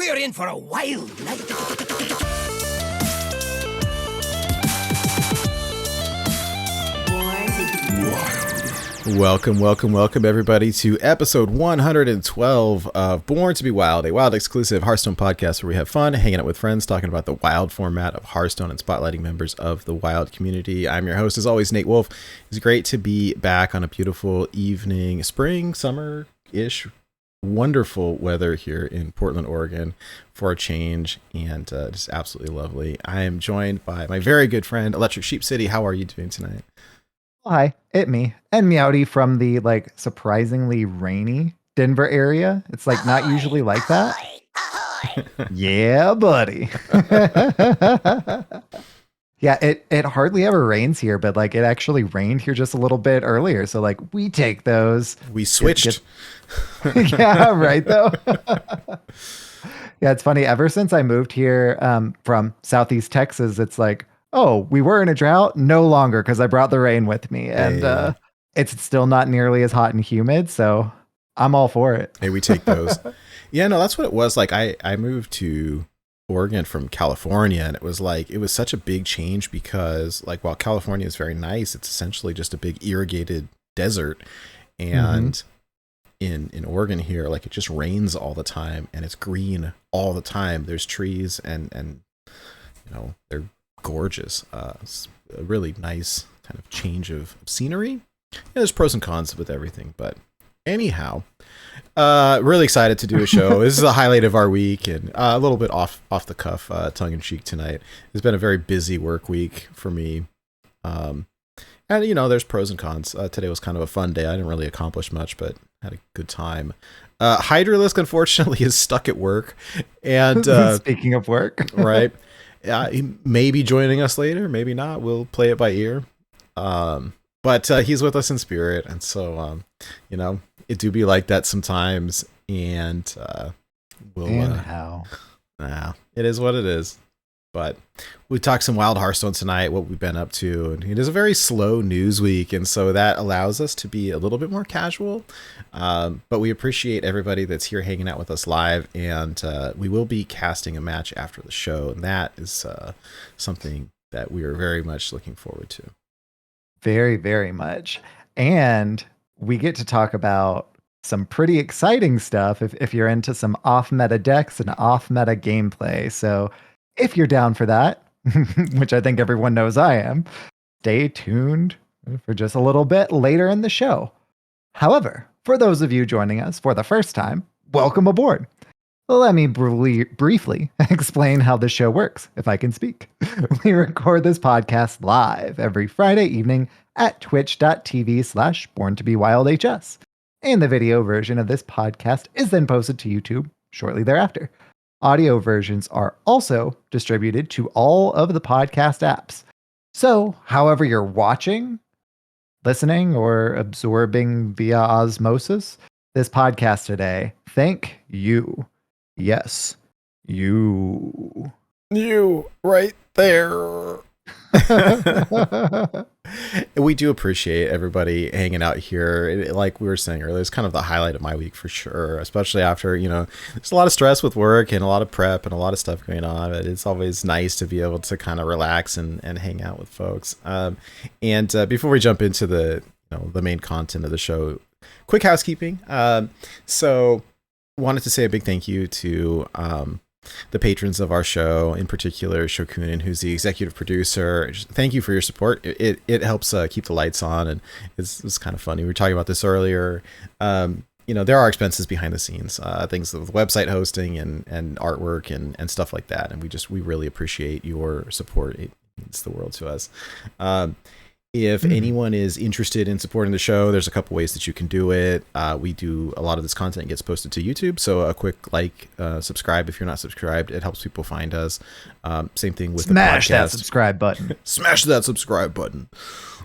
We're in for a wild night. Welcome everybody to episode 112 of Born to be Wild, a Wild exclusive Hearthstone podcast where we have fun hanging out with friends, talking about the Wild format of Hearthstone and spotlighting members of the Wild community. I'm your host, as always, Nate Wolf. It's great to be back on a beautiful evening, spring, summer-ish, wonderful weather here in Portland, Oregon for a change, and just absolutely lovely. I am joined by my very good friend, Electric Sheep City. How are you doing tonight? Hi, it me and Meowdy from the surprisingly rainy Denver area. It's not usually like that. Yeah, buddy. Yeah, it hardly ever rains here, but it actually rained here just a little bit earlier. So we take those. We switched. Yeah, right though. Yeah, it's funny. Ever since I moved here from Southeast Texas, it's oh, we were in a drought, no longer, because I brought the rain with me, and it's still not nearly as hot and humid, so I'm all for it. Hey, we take those. Yeah, no, that's what it was. I moved to Oregon from California, and it was such a big change because while California is very nice, it's essentially just a big irrigated desert, and in Oregon here, it just rains all the time, and it's green all the time. There's trees, and they're gorgeous. It's a really nice kind of change of scenery. Yeah, there's pros and cons with everything, but anyhow, really excited to do a show. This is a highlight of our week, and a little bit off the cuff, tongue in cheek tonight. It's been a very busy work week for me, and there's pros and cons. Today was kind of a fun day. I didn't really accomplish much, but had a good time. Hydra list unfortunately is stuck at work, and speaking of work, right. He may be joining us later, maybe not. We'll play it by ear. But he's with us in spirit, and so it do be like that sometimes. And how? It is what it is. But we talked some Wild Hearthstone tonight, what we've been up to, and it is a very slow news week, and so that allows us to be a little bit more casual. But we appreciate everybody that's here hanging out with us live, and we will be casting a match after the show, and that is something that we are very much looking forward to. Very, very much. And we get to talk about some pretty exciting stuff if you're into some off-meta decks and off-meta gameplay. So if you're down for that, which I think everyone knows I am, stay tuned for just a little bit later in the show. However, for those of you joining us for the first time, welcome aboard. Let me briefly explain how this show works, if I can speak. We record this podcast live every Friday evening at twitch.tv/borntobewildhs. And the video version of this podcast is then posted to YouTube shortly thereafter. Audio versions are also distributed to all of the podcast apps. So, however you're watching, listening, or absorbing via osmosis this podcast today, thank you. Yes, you. You right there. We do appreciate everybody hanging out here. Like we were saying earlier, it's kind of the highlight of my week for sure, especially after, there's a lot of stress with work and a lot of prep and a lot of stuff going on. But it's always nice to be able to kind of relax and hang out with folks. And before we jump into the main content of the show, quick housekeeping. So wanted to say a big thank you to the patrons of our show, in particular Shokunin, who's the executive producer. Thank you for your support. It helps keep the lights on, and it's kind of funny. We were talking about this earlier. There are expenses behind the scenes, things with website hosting and artwork and stuff like that, and we really appreciate your support. It means the world to us. If anyone is interested in supporting the show, there's a couple ways that you can do it. We do a lot of this content gets posted to YouTube, so a quick subscribe if you're not subscribed. It helps people find us. Same thing with Smash the podcast. That subscribe button. Smash that subscribe button.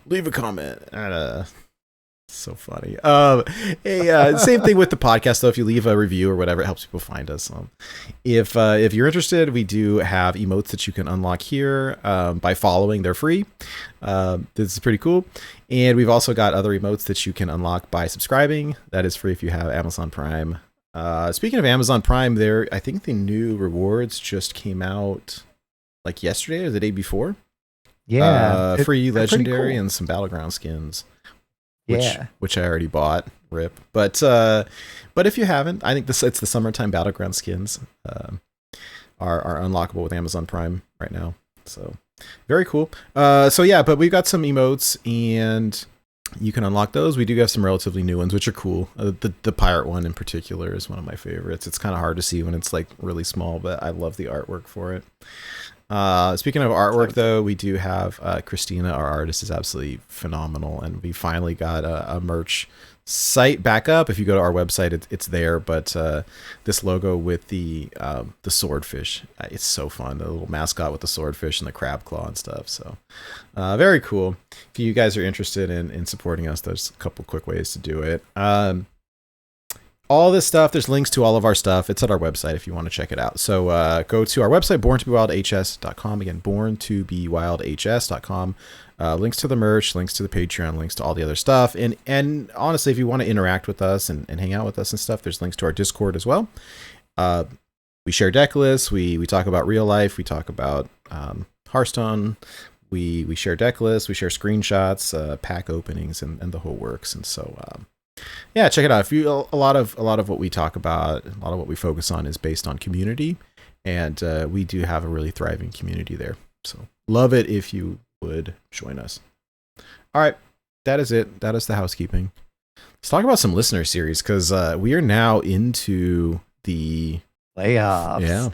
Leave a comment. So funny. Same thing with the podcast though. If you leave a review or whatever, it helps people find us. If you're interested, we do have emotes that you can unlock here by following. They're free. This is pretty cool. And we've also got other emotes that you can unlock by subscribing. That is free if you have Amazon Prime. Speaking of Amazon Prime, I think the new rewards just came out like yesterday or the day before. Yeah, Free they're pretty legendary cool. and some battleground skins, Yeah. which I already bought. Rip. But if you haven't, I think it's the summertime battleground skins are unlockable with Amazon Prime right now. So very cool. So yeah, but we've got some emotes and you can unlock those. We do have some relatively new ones, which are cool. The pirate one in particular is one of my favorites. It's kind of hard to see when it's like really small, but I love the artwork for it. Speaking of artwork, though, we do have Christina, our artist, is absolutely phenomenal, and we finally got a merch site back up. If you go to our website, it's there. But this logo with the swordfish, it's so fun. The little mascot with the swordfish and the crab claw and stuff. So very cool. If you guys are interested in supporting us, there's a couple quick ways to do it. All this stuff, there's links to all of our stuff. It's at our website if you want to check it out. So go to our website, borntobewildhs.com. Again, borntobewildhs.com. Links to the merch, links to the Patreon, links to all the other stuff. And honestly, if you want to interact with us and hang out with us and stuff, there's links to our Discord as well. We share deck lists. We talk about real life. We talk about Hearthstone. We share deck lists. We share screenshots, pack openings, and the whole works. And so... yeah, check it out. A lot of what we talk about, a lot of what we focus on is based on community, and we do have a really thriving community there. So love it if you would join us. All right, that is it. That is the housekeeping. Let's talk about some listener series because we are now into the Playoffs. Yeah,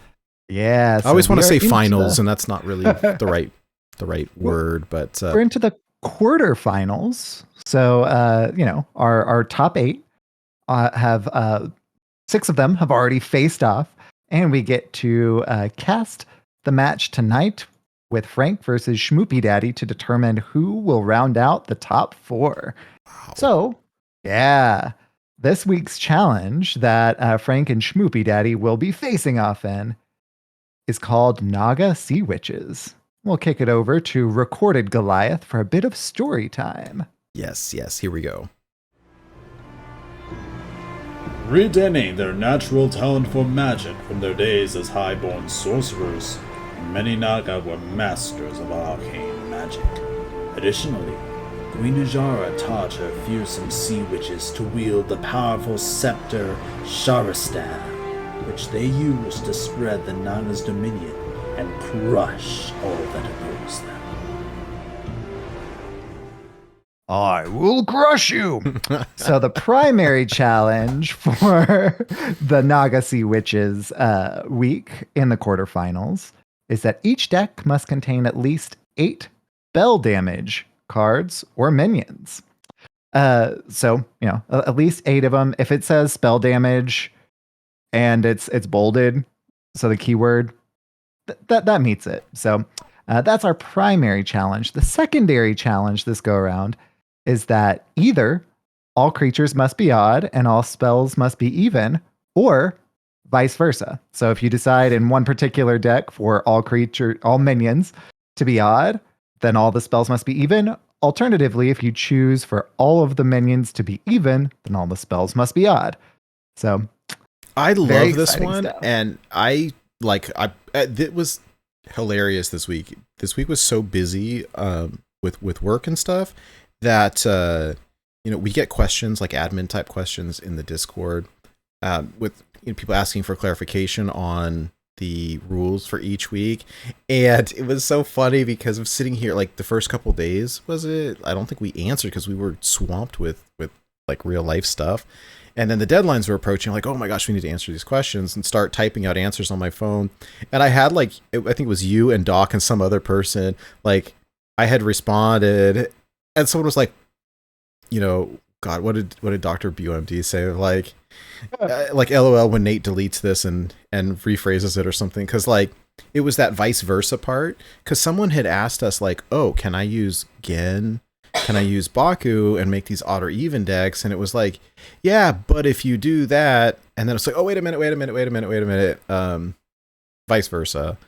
Yeah. I always want to say finals, and that's not really the right word, but we're into the quarterfinals. So, our top 8 have 6 of them have already faced off, and we get to cast the match tonight with Frank versus Schmoopy Daddy to determine who will round out the top 4. wow. So, yeah, this week's challenge that Frank and Schmoopy Daddy will be facing off in is called Naga Sea Witches. We'll kick it over to Recorded Goliath for a bit of story time. Yes, here we go. Retaining their natural talent for magic from their days as highborn sorcerers, many Naga were masters of arcane magic. Additionally, Queen Ajara taught her fearsome sea witches to wield the powerful scepter Sharistan, which they used to spread the Naga's dominion and crush all that oppose them. I will crush you. So the primary challenge for the Naga Sea Witches week in the quarterfinals is that each deck must contain at least 8 spell damage cards or minions. So at least 8 of them. If it says spell damage and it's bolded, so the keyword that meets it. So that's our primary challenge. The secondary challenge this go around is that either all creatures must be odd and all spells must be even, or vice versa. So if you decide in one particular deck for all minions to be odd, then all the spells must be even. Alternatively, if you choose for all of the minions to be even, then all the spells must be odd. So I love this one, stuff. and it was hilarious this week. This week was so busy with work and stuff that we get questions like admin type questions in the Discord with people asking for clarification on the rules for each week, and it was so funny because of sitting here like the first couple days was it I don't think we answered because we were swamped with like real life stuff. And then the deadlines were approaching, like, oh my gosh, we need to answer these questions and start typing out answers on my phone. And I had I think it was you and Doc and some other person, like I had responded and someone was like, God, what did Dr. BUMD say? Like LOL when Nate deletes this and rephrases it or something. Cause like it was that vice versa part. Cause someone had asked us like, oh, can I use Gen? Can I use Baku and make these odd or even decks? And it was like, yeah, but if you do that, and then it's like, oh, wait a minute. Vice versa.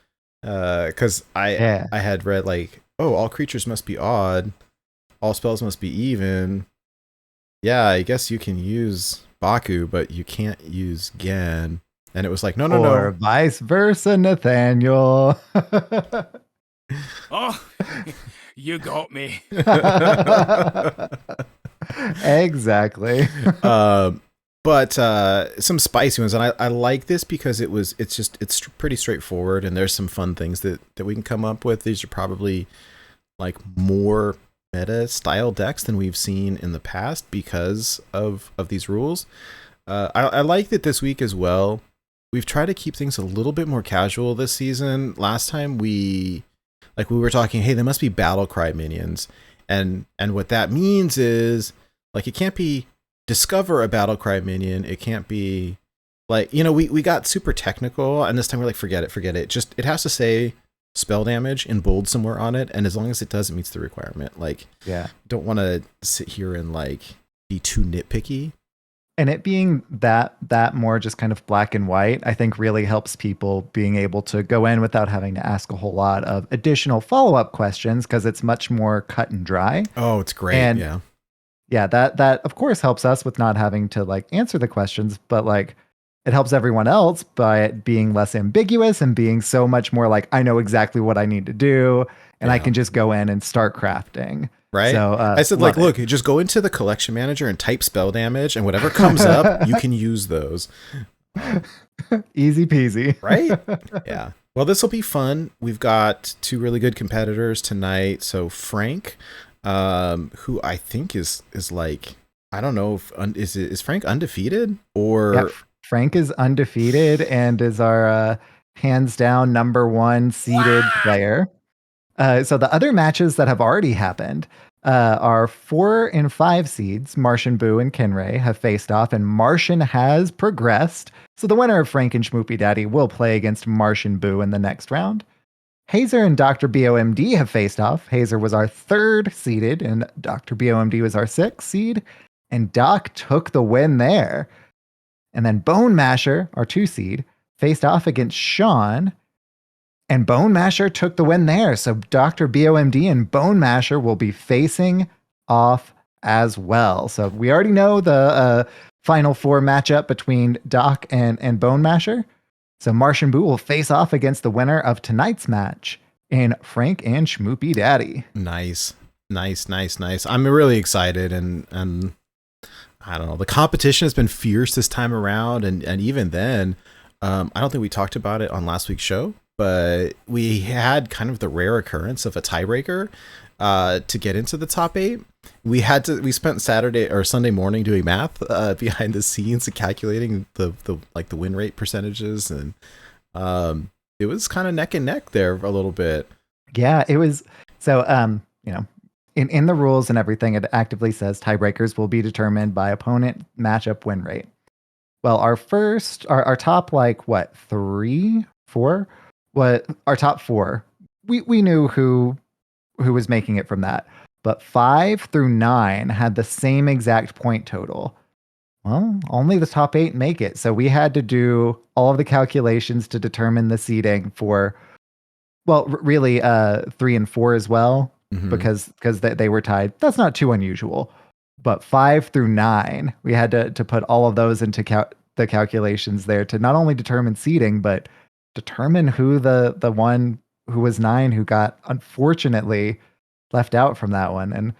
Cause I had read like, oh, all creatures must be odd. All spells must be even. Yeah, I guess you can use Baku, but you can't use Gen. And it was like, no, Or vice versa, Nathaniel. Oh, you got me. Exactly. But some spicy ones, and I like this because it's pretty straightforward, and there's some fun things that we can come up with. These are probably like more meta style decks than we've seen in the past because of these rules. I like that this week as well. We've tried to keep things a little bit more casual this season. Last time we were talking, hey, there must be battle cry minions, and what that means is like it can't be discover a battle cry minion. It can't be like, we got super technical, and this time we're like, forget it. Just it has to say spell damage in bold somewhere on it, and as long as it does, it meets the requirement. Like, yeah, don't want to sit here and like be too nitpicky. And it being that more just kind of black and white, I think really helps people being able to go in without having to ask a whole lot of additional follow-up questions, because it's much more cut and dry. Oh, it's great. And yeah, that of course helps us with not having to like answer the questions, but like it helps everyone else by it being less ambiguous and being so much more like, I know exactly what I need to do, and I can just go in and start crafting. Right. So I said, like, look, just go into the collection manager and type spell damage, and whatever comes up, you can use those. Easy peasy. Right? Yeah. Well, this will be fun. We've got two really good competitors tonight. So Frank, who I think is like, I don't know if is Frank undefeated or yeah, Frank is undefeated and is our hands down number 1 seeded player. So the other matches that have already happened are 4 and 5 seeds. Martian Boo and Kenray have faced off, and Martian has progressed. So the winner of Frank and Schmoopy Daddy will play against Martian Boo in the next round. Hazer and Dr. BOMD have faced off. Hazer was our 3rd seeded, and Dr. BOMD was our 6th seed. And Doc took the win there. And then Bone Masher, our 2 seed, faced off against Sean. And Bone Masher took the win there. So Dr. BOMD and Bone Masher will be facing off as well. So we already know the Final 4 matchup between Doc and Bone Masher. So Martian Boo will face off against the winner of tonight's match in Frank and Schmoopy Daddy. Nice. I'm really excited, and I don't know. The competition has been fierce this time around, and even then, I don't think we talked about it on last week's show, but we had kind of the rare occurrence of a tiebreaker to get into the top 8. We spent Saturday or Sunday morning doing math behind the scenes and calculating the win rate percentages, and it was kind of neck and neck there a little bit. Yeah, it was. So in the rules and everything, it actively says tiebreakers will be determined by opponent matchup win rate. Well, our top 3, 4. What our top 4, we knew who was making it from that, but 5 through 9 had the same exact point total. Well, only the top 8 make it, so we had to do all of the calculations to determine the seeding for, well, really 3 and 4 as well, because they were tied. That's not too unusual, but 5 through 9, we had to put all of those into the calculations there to not only determine seeding, but determine who the one who was 9 who got unfortunately left out from that one. And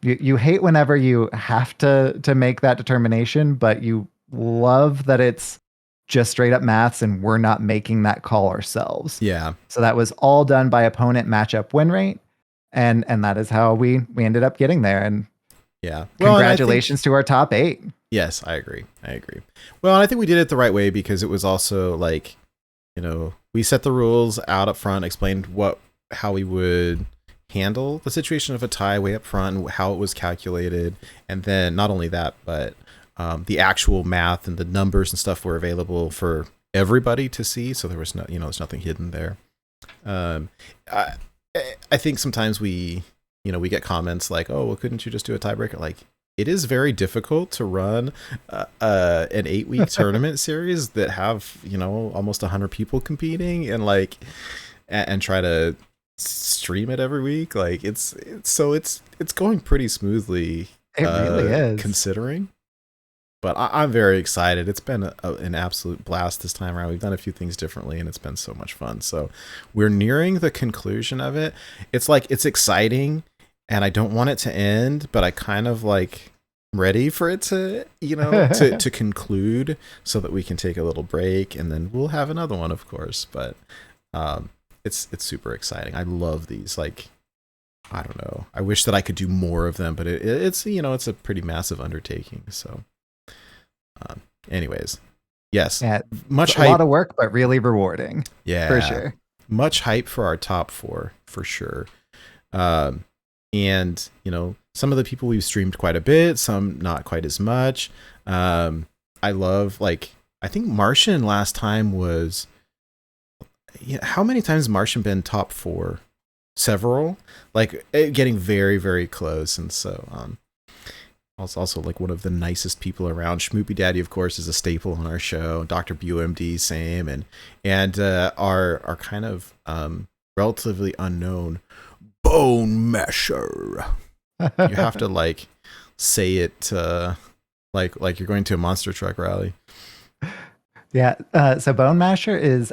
you hate whenever you have to make that determination, but you love that it's just straight up maths and we're not making that call ourselves. Yeah. So that was all done by opponent matchup win rate, and that is how we ended up getting there. And yeah, congratulations to our top 8. Yes, I agree. Well, I think we did it the right way, because it was also like, we set the rules out up front, explained how we would handle the situation of a tie way up front, and how it was calculated. And then not only that, but the actual math and the numbers and stuff were available for everybody to see. So there was there's nothing hidden there. I think sometimes we get comments like, oh, well, couldn't you just do a tiebreaker? Like, it is very difficult to run an 8-week tournament series that have, almost 100 people competing, and try to stream it every week. Like, it's going pretty smoothly. It really is. Considering. But I'm very excited. It's been an absolute blast this time around. We've done a few things differently, and it's been so much fun. So we're nearing the conclusion of it. It's like, it's exciting, and I don't want it to end, but I kind of like ready for it to, to conclude so that we can take a little break, and then we'll have another one, of course. But it's super exciting. I love these. Like, I don't know. I wish that I could do more of them, but it's it's a pretty massive undertaking. So. Anyways, yes, Yeah, much a hype. lot of work, but really rewarding. Yeah, for sure. Much hype for our top 4 for sure. And some of the people we've streamed quite a bit, some not quite as much. I love, like, I think Martian last time was. How many times has Martian been top 4? Several, like getting very, very close, and so also like one of the nicest people around. Schmoopy Daddy, of course, is a staple on our show. Dr. BUMD, same, and our kind of relatively unknown Bone Masher. You have to like say it like you're going to a monster truck rally. Yeah, so Bone Masher is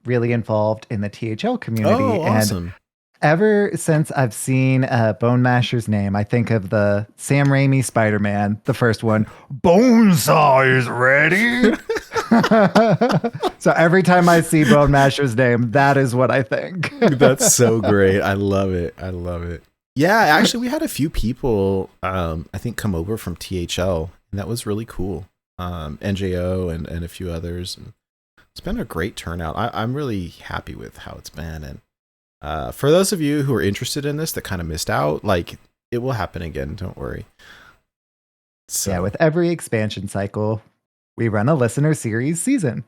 really involved in the THL community. Oh, awesome. And ever since I've seen Bone Masher's name, I think of the Sam Raimi Spider-Man, the first one. Bonesaw is ready. So every time I see Bone Masher's name, that is what I think. That's so great. I love it. Yeah, actually, we had a few people, I think, come over from THL, and that was really cool. NJO and a few others. And it's been a great turnout. I'm really happy with how it's been. And for those of you who are interested in this that kind of missed out, like, it will happen again. Don't worry. So. Yeah, with every expansion cycle, we run a listener series season.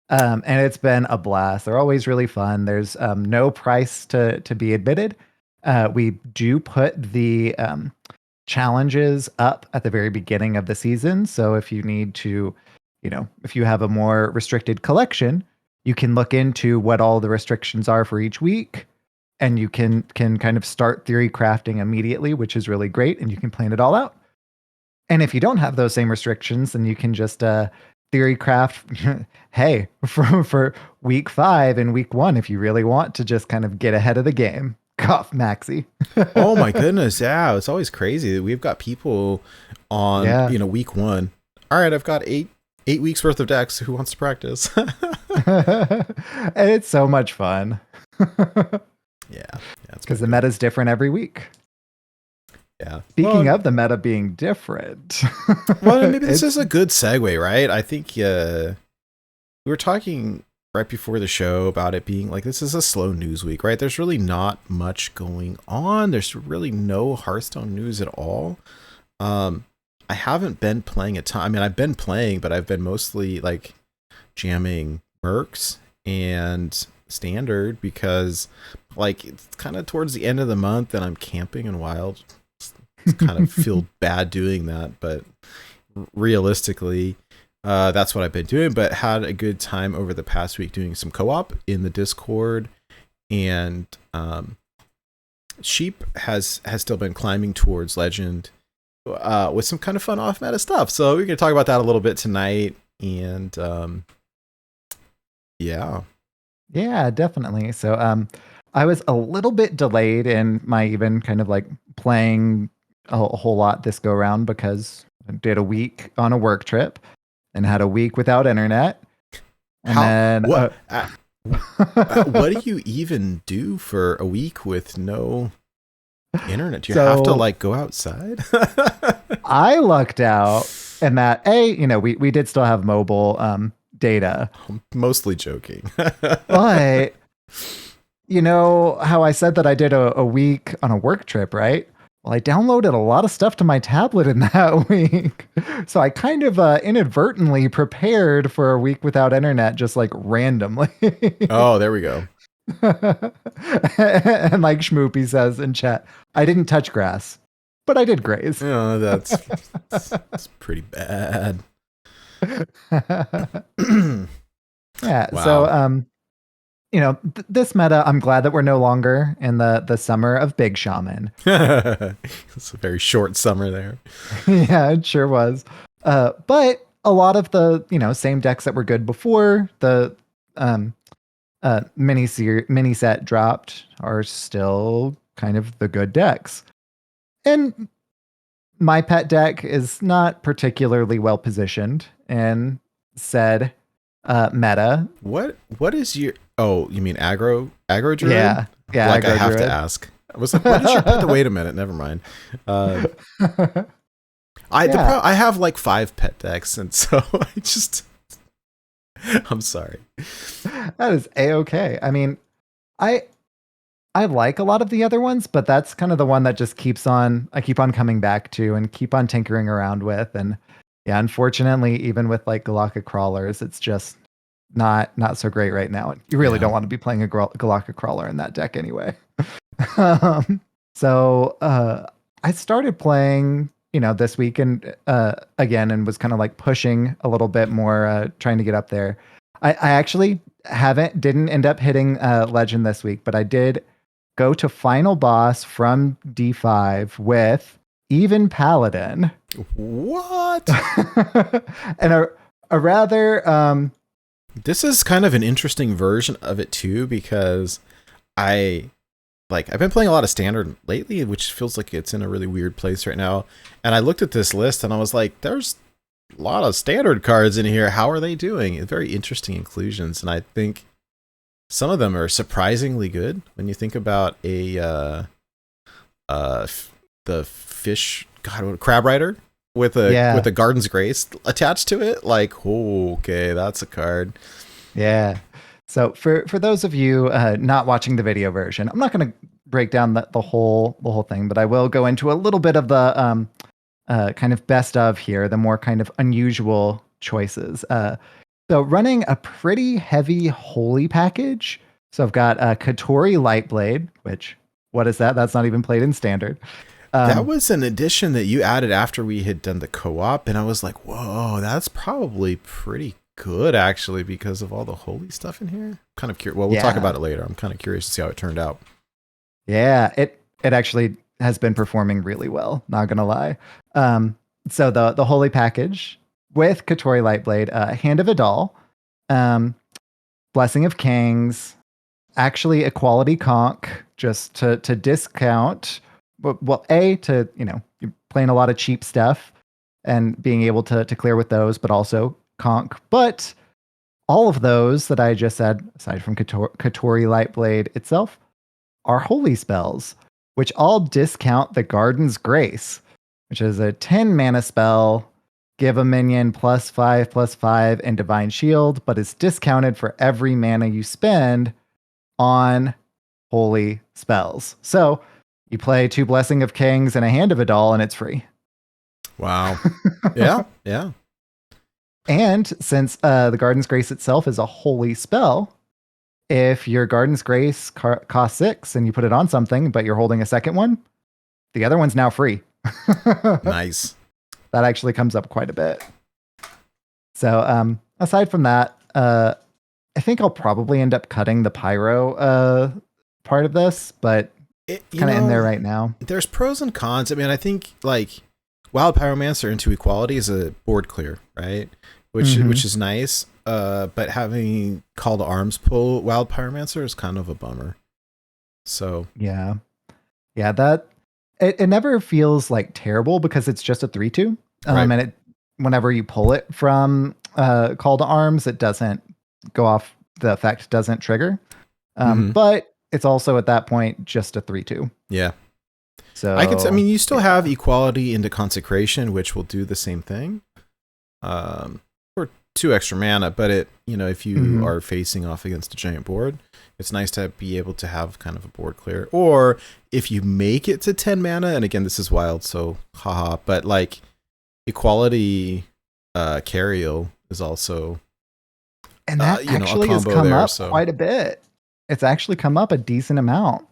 And it's been a blast. They're always really fun. There's no price to be admitted. We do put the challenges up at the very beginning of the season. So if you need to, if you have a more restricted collection, you can look into what all the restrictions are for each week. And you can kind of start theory crafting immediately, which is really great. And you can plan it all out. And if you don't have those same restrictions, then you can just theory craft, hey, for week 5 and week 1, if you really want to just kind of get ahead of the game. Cough, Maxi. Oh my goodness. Yeah. It's always crazy. We've got people on, week 1. All right. I've got 8 weeks worth of decks. Who wants to practice? And it's so much fun. Yeah, because the meta is different every week. Yeah. Speaking of the meta being different. Well, maybe this is a good segue, right? I think we were talking right before the show about it being like, this is a slow news week, right? There's really not much going on. There's really no Hearthstone news at all. I haven't been playing a ton. I mean, I've been playing, but I've been mostly like jamming Mercs and Standard because like it's kind of towards the end of the month and I'm camping in Wild. It's kind of feel bad doing that, but realistically, that's what I've been doing. But had a good time over the past week doing some co-op in the Discord, and Sheep has still been climbing towards Legend with some kind of fun off meta stuff. So we're gonna talk about that a little bit tonight, and yeah, definitely. So I was a little bit delayed in my even kind of like playing a whole lot this go around because I did a week on a work trip and had a week without internet. And what do you even do for a week with no internet? Do you have to like go outside? I lucked out in that we did still have mobile data. I'm mostly joking. But you know how I said that I did a week on a work trip, right? Well, I downloaded a lot of stuff to my tablet in that week. So I kind of inadvertently prepared for a week without internet, just like randomly. Oh, there we go. And like Schmoopy says in chat, I didn't touch grass, but I did graze. Oh, that's pretty bad. Yeah. Wow. So, this meta, I'm glad that we're no longer in the summer of Big Shaman. It's a very short summer there. Yeah, it sure was. But a lot of the, same decks that were good before the mini set dropped are still kind of the good decks. And my pet deck is not particularly well positioned in said meta. What is your? Oh, you mean aggro druid? Yeah, Like I aggro have to druid. ask. I was like, what is your pet? Wait a minute, never mind. I have like 5 pet decks, and so I'm sorry. That is a-okay. I mean, I like a lot of the other ones, but that's kind of the one that just I keep on coming back to and keep on tinkering around with. And yeah, unfortunately, even with like Galaka crawlers, it's just not so great right now. You really don't want to be playing a Galaka crawler in that deck anyway. So I started playing, this week and again, and was kind of like pushing a little bit more, trying to get up there. I actually didn't end up hitting legend this week, but I did go to final boss from D5 with even Paladin. What? And a rather this is kind of an interesting version of it too, because I've been playing a lot of standard lately, which feels like it's in a really weird place right now. And I looked at this list and I was like, there's a lot of standard cards in here. How are they doing? Very interesting inclusions. And I think some of them are surprisingly good when you think about the fish, crab rider with a Garden's Grace attached to it. Like, oh, okay, that's a card. Yeah. So for those of you not watching the video version, I'm not going to break down the whole thing, but I will go into a little bit of the kind of best of here, the more kind of unusual choices. So running a pretty heavy holy package. So I've got Katori Lightblade, which, what is that? That's not even played in standard. That was an addition that you added after we had done the co-op, and I was like, whoa, that's probably pretty good, actually, because of all the holy stuff in here. Kind of curious. Well, we'll talk about it later. I'm kind of curious to see how it turned out. Yeah, it actually has been performing really well, not gonna lie. So the holy package with Katori Lightblade, Hand of Adal, Blessing of Kings, actually Equality Conch, just to discount. Well, you're playing a lot of cheap stuff and being able to clear with those, but also Conch. But all of those that I just said, aside from Katori Lightblade itself, are holy spells, which all discount the Garden's Grace, which is a 10 mana spell, give a minion +5/+5 and Divine Shield, but is discounted for every mana you spend on holy spells. So you play 2 Blessing of Kings and a Hand of Adal, and it's free. Wow. Yeah. And since the Garden's Grace itself is a holy spell, if your Garden's Grace costs 6 and you put it on something, but you're holding a second one, the other one's now free. Nice. That actually comes up quite a bit. So aside from that, I think I'll probably end up cutting the Pyro part of this, but kind of in there right now. There's pros and cons. I mean, I think like Wild Pyromancer into Equality is a board clear, right? Which is nice. But having Call to Arms pull Wild Pyromancer is kind of a bummer. So yeah, that it never feels like terrible because it's just a 3/2. Right. And whenever you pull it from Call to Arms, it doesn't go off. The effect doesn't trigger. But it's also at that point just a 3/2. Yeah. So you still have Equality into Consecration, which will do the same thing. For 2 extra mana, but if you are facing off against a giant board, it's nice to be able to have kind of a board clear. Or if you make it to 10 mana, and again, this is wild, so haha, but like Equality Cariel is also, and that actually has come up quite a bit. It's actually come up a decent amount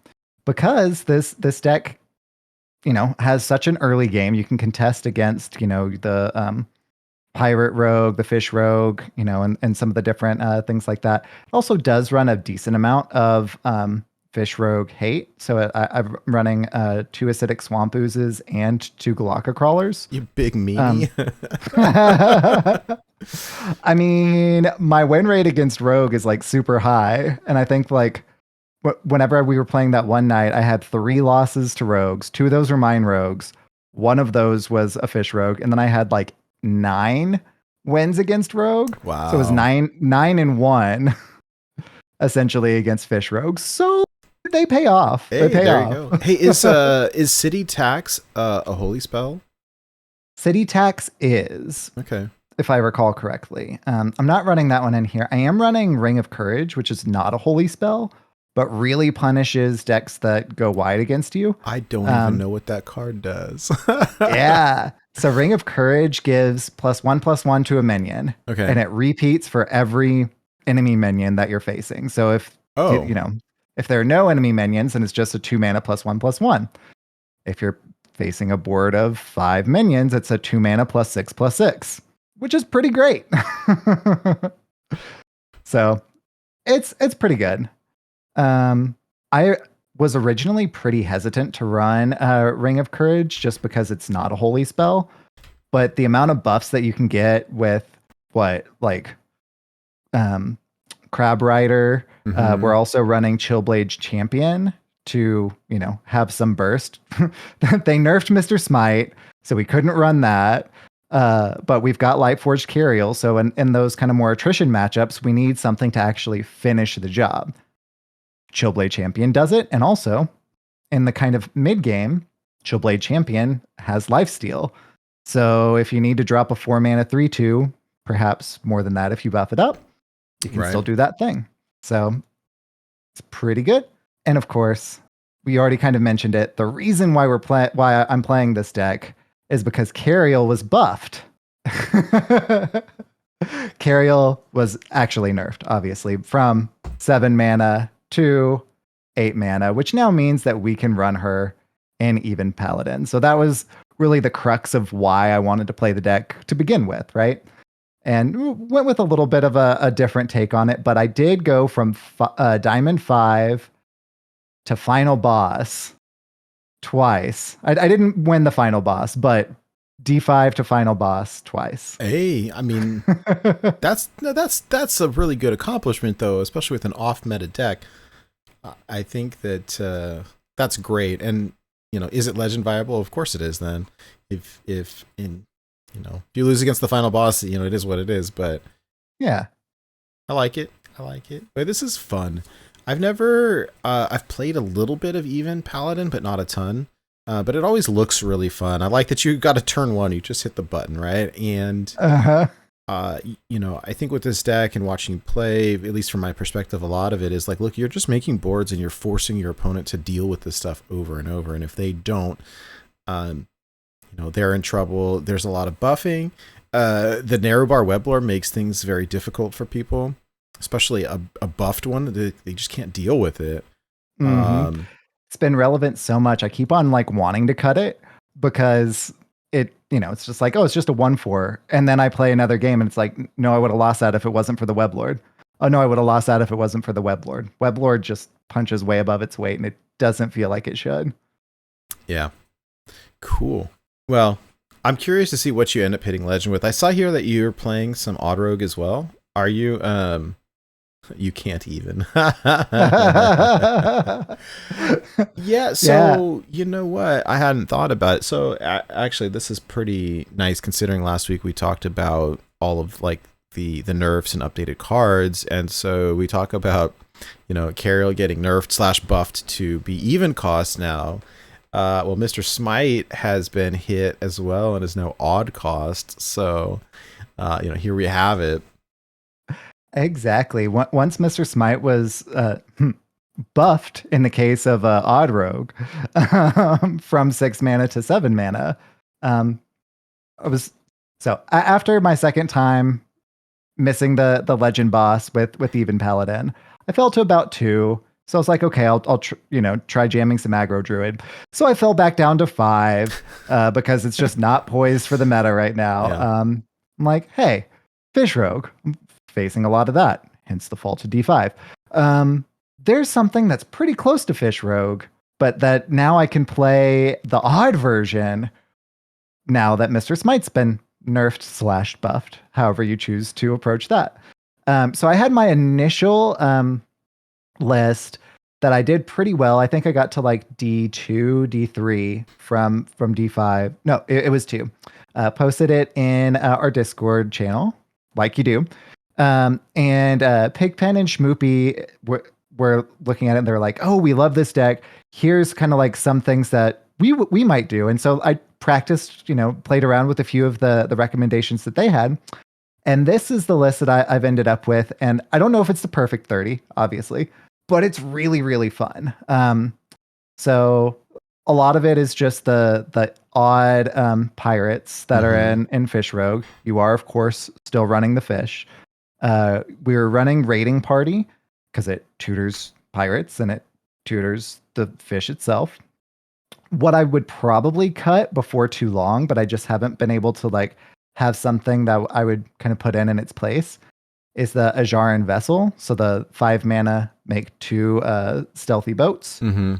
because this deck, has such an early game. You can contest against, the Pirate Rogue, the Fish Rogue, and some of the different things like that. It also does run a decent amount of Fish Rogue hate. So I'm running 2 Acidic Swamp Oozes and 2 Galaka Crawlers. You big meanie. I mean, my win rate against Rogue is like super high. And I think like whenever we were playing that one night, I had 3 losses to Rogues. 2 of those were mine Rogues. One of those was a Fish Rogue. And then I had like 9 wins against Rogue. Wow. So it was 9-1 essentially against Fish Rogues. So they pay off. Hey, they pay there off. you go. Hey, is City Tax a holy spell? City Tax is, Okay. if I recall correctly. I'm not running that one in here. I am running Ring of Courage, which is not a holy spell, but really punishes decks that go wide against you. I don't even know what that card does. Yeah. So Ring of Courage gives +1/+1 to a minion. Okay. And it repeats for every enemy minion that you're facing. So if if there are no enemy minions, then it's just a 2 mana +1/+1. If you're facing a board of 5 minions, it's a 2 mana +6/+6, which is pretty great. So it's pretty good. I was originally pretty hesitant to run Ring of Courage just because it's not a holy spell, but the amount of buffs that you can get with Crab Rider. We're also running Chillblade Champion to, have some burst. They nerfed Mr. Smite, so we couldn't run that. But we've got Lightforged Cariel, so in those kind of more attrition matchups, we need something to actually finish the job. Chillblade Champion does it, and also in the kind of mid game, Chillblade Champion has lifesteal. So if you need to drop a 4 mana 3/2, perhaps more than that if you buff it up, you can still do that thing. So it's pretty good. And of course, we already kind of mentioned it. The reason why why I'm playing this deck is because Cariel was buffed. Cariel was actually nerfed, obviously, from 7 mana to 8 mana, which now means that we can run her in even Paladin. So that was really the crux of why I wanted to play the deck to begin with, right? And went with a little bit of a different take on it, but I did go from Diamond 5 to Final Boss twice. I didn't win the Final Boss, but D5 to Final Boss twice. Hey, I mean, that's a really good accomplishment, though, especially with an off-meta deck. I think that that's great. And, is it legend viable? Of course it is then. If you lose against the final boss, it is what it is, but yeah, I like it. Wait, this is fun. I've played a little bit of even Paladin, but not a ton. But it always looks really fun. I like that you got a turn 1, you just hit the button, right? And, I think with this deck and watching you play, at least from my perspective, a lot of it is like, look, you're just making boards and you're forcing your opponent to deal with this stuff over and over. And if they don't, they're in trouble. There's a lot of buffing. The narrow bar Weblore makes things very difficult for people, especially a buffed one. They just can't deal with it. Mm-hmm. It's been relevant so much. I keep on wanting to cut it because it's just like, oh, it's just a 1/4. And then I play another game and it's like, no, I would have lost that if it wasn't for the Weblord. Oh no, I would have lost that if it wasn't for the Weblord. Weblord just punches way above its weight and it doesn't feel like it should. Yeah. Cool. Well, I'm curious to see what you end up hitting Legend with. I saw here that you're playing some Odd Rogue as well. Are you? You can't even. Yeah, so you know what? I hadn't thought about it. So actually, this is pretty nice considering last week we talked about all of the nerfs and updated cards. And so we talk about, Cariel getting nerfed / buffed to be even cost now. Well, Mr. Smite has been hit as well and is now odd cost. So, here we have it. Exactly. Once Mr. Smite was buffed in the case of Odd Rogue from 6 mana to 7 mana, after my second time missing the legend boss with even Paladin, I fell to about 2. So I was like, okay, I'll try jamming some aggro druid. So I fell back down to 5 because it's just not poised for the meta right now. Yeah. I'm like, hey, Fish Rogue, I'm facing a lot of that, hence the fall to D5. there's something that's pretty close to Fish Rogue, but that now I can play the odd version now that Mr. Smite's been nerfed / buffed, however you choose to approach that. So I had my initial list that I did pretty well. I think I got to like D2, D3 from D5. No, it was 2. Posted it in our Discord channel, like you do. And Pigpen and Schmoopy were looking at it and they're like, oh, we love this deck. Here's kind of like some things that we might do. And so I practiced, played around with a few of the recommendations that they had. And this is the list that I've ended up with. And I don't know if it's the perfect 30, obviously, but it's really, really fun. So a lot of it is just the odd pirates that are in Fish Rogue. You are, of course, still running the fish. We were running Raiding Party because it tutors pirates and it tutors the fish itself. What I would probably cut before too long, but I just haven't been able to like have something that I would kind of put in its place, is the Ajaran Vessel. So the 5 mana, make 2 stealthy boats, and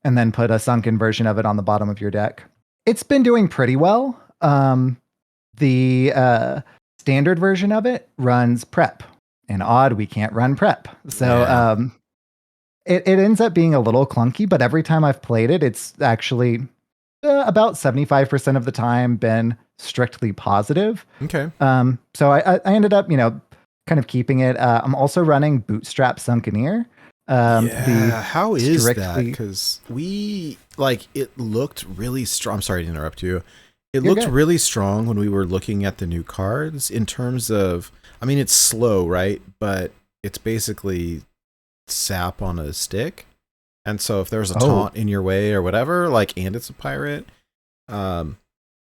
then put a sunken version of it on the bottom of your deck. It's been doing pretty well. The standard version of it runs prep. And odd, we can't run prep. So it ends up being a little clunky, but every time I've played it, it's actually about 75% of the time been strictly positive. Okay. So I ended up, kind of keeping it. I'm also running Bootstrap Sunkeneer. How is that? Because it looked really strong. I'm sorry to interrupt you. It looked really strong when we were looking at the new cards in terms of, it's slow, right? But it's basically sap on a stick. And so if there's a taunt in your way or whatever, and it's a pirate, and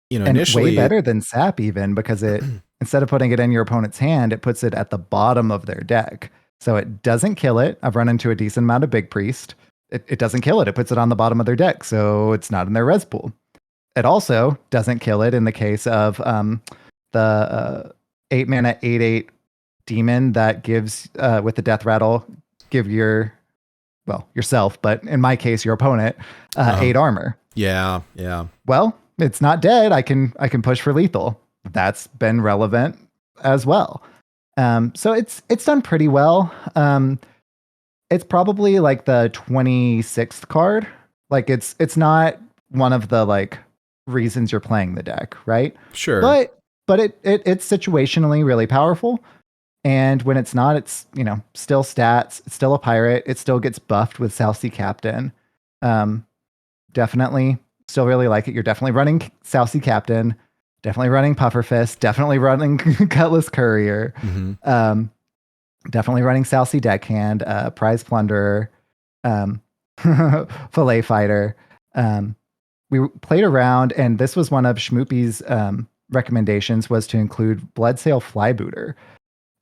initially way better than sap even, because it instead of putting it in your opponent's hand, it puts it at the bottom of their deck. So it doesn't kill it. I've run into a decent amount of Big Priest. It doesn't kill it. It puts it on the bottom of their deck, so it's not in their res pool. It also doesn't kill it in the case of the 8 mana 8/8 demon that gives with the death rattle, give yourself, but in my case, your opponent 8 armor. Yeah. Well, it's not dead. I can push for lethal. That's been relevant as well. So it's done pretty well. It's probably like the 26th card. Like it's not one of the reasons you're playing the deck, right? Sure. But it's situationally really powerful. And when it's not, it's still stats. It's still a pirate. It still gets buffed with South Sea Captain. Definitely still really like it. You're definitely running South Sea Captain. Definitely running Pufferfist. Definitely running Cutlass Courier. Definitely running South Sea Deckhand. Prize Plunderer. Fillet Fighter. We played around, and this was one of Schmoopy's recommendations, was to include Bloodsail Flybooter.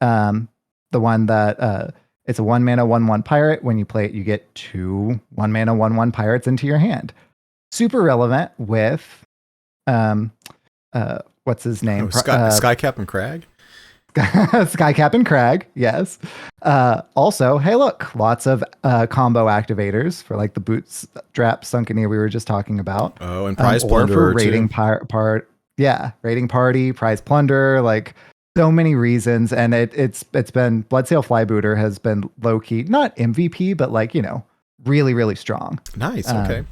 The one that it's a 1 mana 1/1 pirate. When you play it, you get 2 1 mana 1/1 pirates into your hand. Super relevant with what's his name? Sky Captain Crag. Sky Captain Crag, yes. Also, hey, look, lots of combo activators for the Bootstrap Sunkeneer we were just talking about. Oh, and Prize Plunderer for raiding Raiding Party, Prize Plunder, so many reasons. And it's been Bloodsail Flybooter has been low key, not MVP, but really, really strong. Nice. Okay.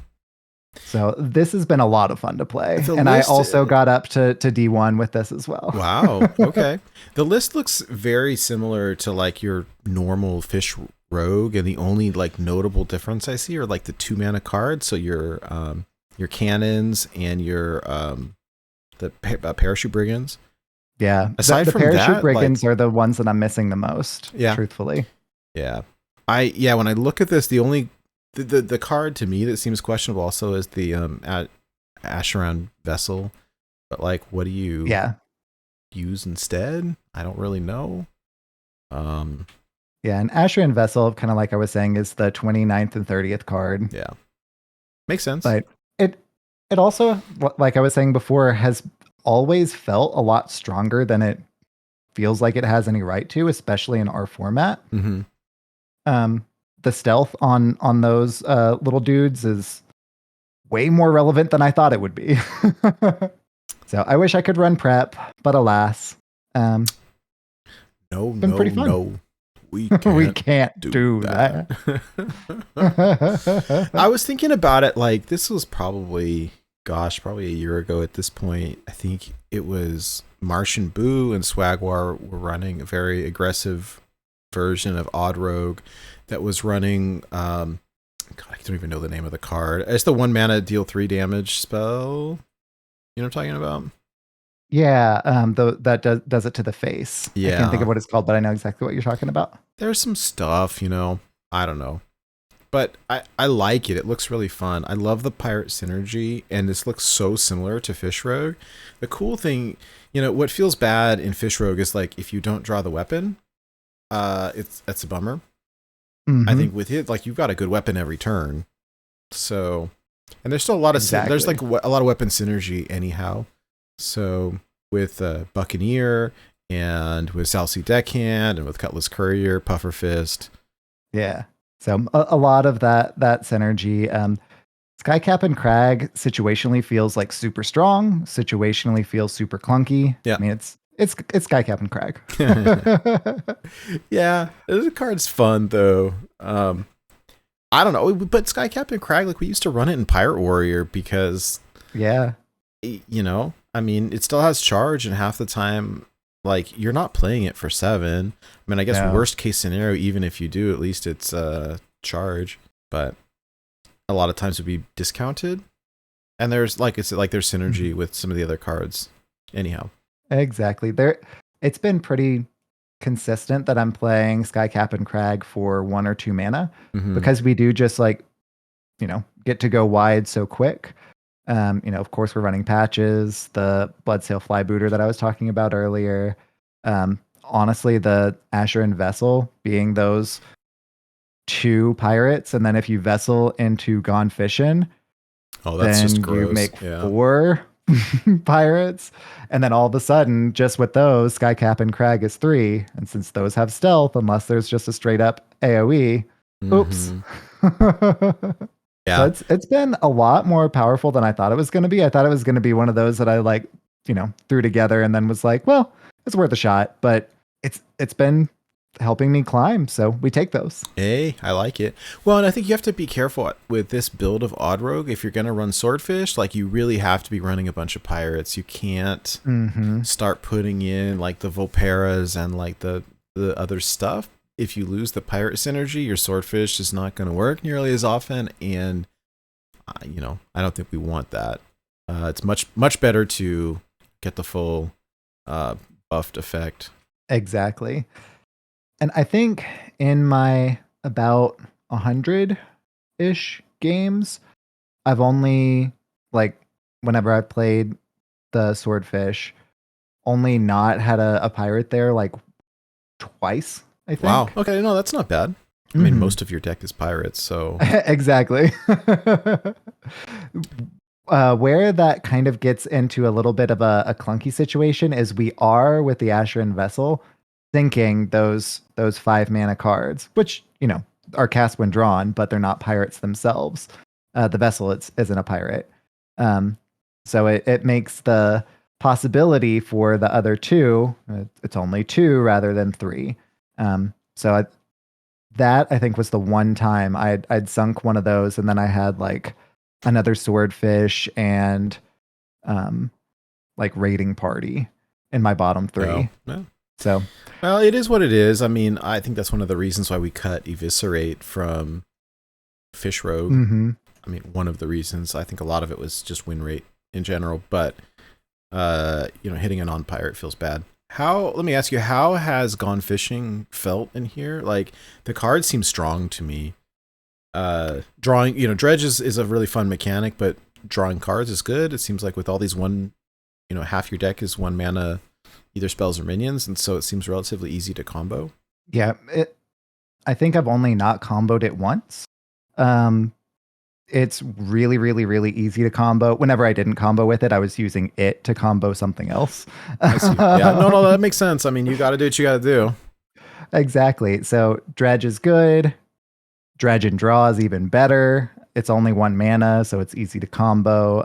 So this has been a lot of fun to play. And I also got up to D1 with this as well. Wow. Okay. The list looks very similar to your normal Fish Rogue, and the only notable difference I see are the 2 mana cards. So your cannons and your the Parachute Brigands. Yeah. Aside from Parachute that, Brigands are the ones that I'm missing the most, truthfully. Yeah. When I look at this, the only the card to me that seems questionable also is the Acheron Vessel. But what do you use instead? I don't really know. Yeah, and Acheron Vessel, kind of like I was saying, is the 29th and 30th card. Yeah. Makes sense. But it also, like I was saying before, has always felt a lot stronger than it feels like it has any right to, especially in our format. the stealth on those little dudes is way more relevant than I thought it would be. So I wish I could run prep, but alas, No, been no, pretty fun. no. We we can't can't do that. I was thinking about it like this was probably a year ago at this point. I think it was Martian Boo and Swagwar were running a very aggressive version of Odd Rogue that was running God, I don't even know the name of the card. It's the 1 mana deal 3 damage spell. You know what I'm talking about? Yeah, that does it to the face. I can't think of what it's called, but I know exactly what you're talking about. There's some stuff, I don't know. But I like it. It looks really fun. I love the pirate synergy, and this looks so similar to Fish Rogue. The cool thing, what feels bad in Fish Rogue is like if you don't draw the weapon, that's a bummer. Mm-hmm. I think with it, like you've got a good weapon every turn. So, and there's still a lot of there's like a lot of weapon synergy anyhow. So with Buccaneer and with Salcy Deckhand and with Cutlass Courier, Puffer Fist. Yeah. So a lot of that synergy. Skycap and Crag situationally feels like super strong. Situationally feels super clunky. Yeah. I mean it's Skycap and Crag. Yeah, the card's fun though. I don't know, but Skycap and Crag, like we used to run it in Pirate Warrior because I mean, it still has charge, and half the time, like, you're not playing it for 7. I mean, I guess worst case scenario, even if you do, at least it's charge, but a lot of times it'd be discounted. And there's, there's synergy with some of the other cards. Anyhow. Exactly. It's been pretty consistent that I'm playing Skycap and Crag for 1 or 2 mana because we do just get to go wide so quick. Of course, we're running patches, the Bloodsail Flybooter that I was talking about earlier. Honestly, the Asher and Vessel being those 2 pirates, and then if you Vessel into Gone Fishin', that's then just gross. you make 4 pirates, and then all of a sudden, just with those, Skycap and Crag is 3, and since those have stealth, unless there's just a straight up AoE, oops. Yeah, so it's been a lot more powerful than I thought it was going to be. I thought it was going to be one of those that I threw together and then was like, well, it's worth a shot. But it's been helping me climb, so we take those. Hey, I like it. Well, and I think you have to be careful with this build of Odd Rogue. If you're going to run Swordfish, like you really have to be running a bunch of pirates. You can't start putting in like the Volperas and like the other stuff. If you lose the pirate synergy, your Swordfish is not going to work nearly as often, and I don't think we want that. It's much better to get the full buffed effect. Exactly. And I think in my about 100-ish games, I've only, whenever I've played the Swordfish, only not had a pirate there twice, I think. Wow. Okay, no, that's not bad. I mean, most of your deck is pirates, so... Exactly. Where that kind of gets into a little bit of a clunky situation is we are, with the Asher and Vessel, thinking those 5 mana cards, which, are cast when drawn, but they're not pirates themselves. The Vessel isn't a pirate. So it makes the possibility for the other 2, it's only 2 rather than 3. So that I think was the one time I'd sunk one of those, and then I had another Swordfish and raiding party in my bottom 3. Oh, no. So, well, it is what it is. I mean, I think that's one of the reasons why we cut Eviscerate from Fish Rogue. I mean, one of the reasons. I think a lot of it was just win rate in general, but hitting a non-pirate feels bad. Let me ask you, how has Gone Fishing felt in here? Like, the card seems strong to me. Drawing, Dredge is a really fun mechanic, but drawing cards is good. It seems like with all these half your deck is 1 mana, either spells or minions, and so it seems relatively easy to combo. Yeah, I think I've only not comboed it once. It's really, really, really easy to combo. Whenever I didn't combo with it, I was using it to combo something else. I see. Yeah, no, that makes sense. I mean, you got to do what you got to do. Exactly. So Dredge is good. Dredge and Draw is even better. It's only 1 mana, so it's easy to combo.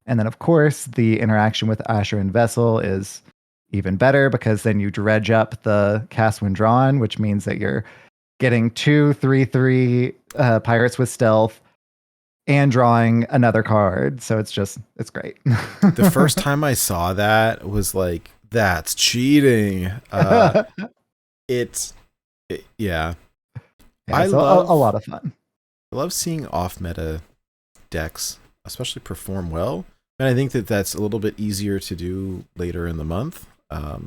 And then, of course, the interaction with Asher and Vessel is even better because then you dredge up the cast when drawn, which means that you're getting 2/3/3 pirates with stealth and drawing another card. So it's great. The first time I saw that was like, that's cheating. Yeah. I so love a lot of fun. I love seeing off meta decks, especially perform well. And I think that that's a little bit easier to do later in the month. But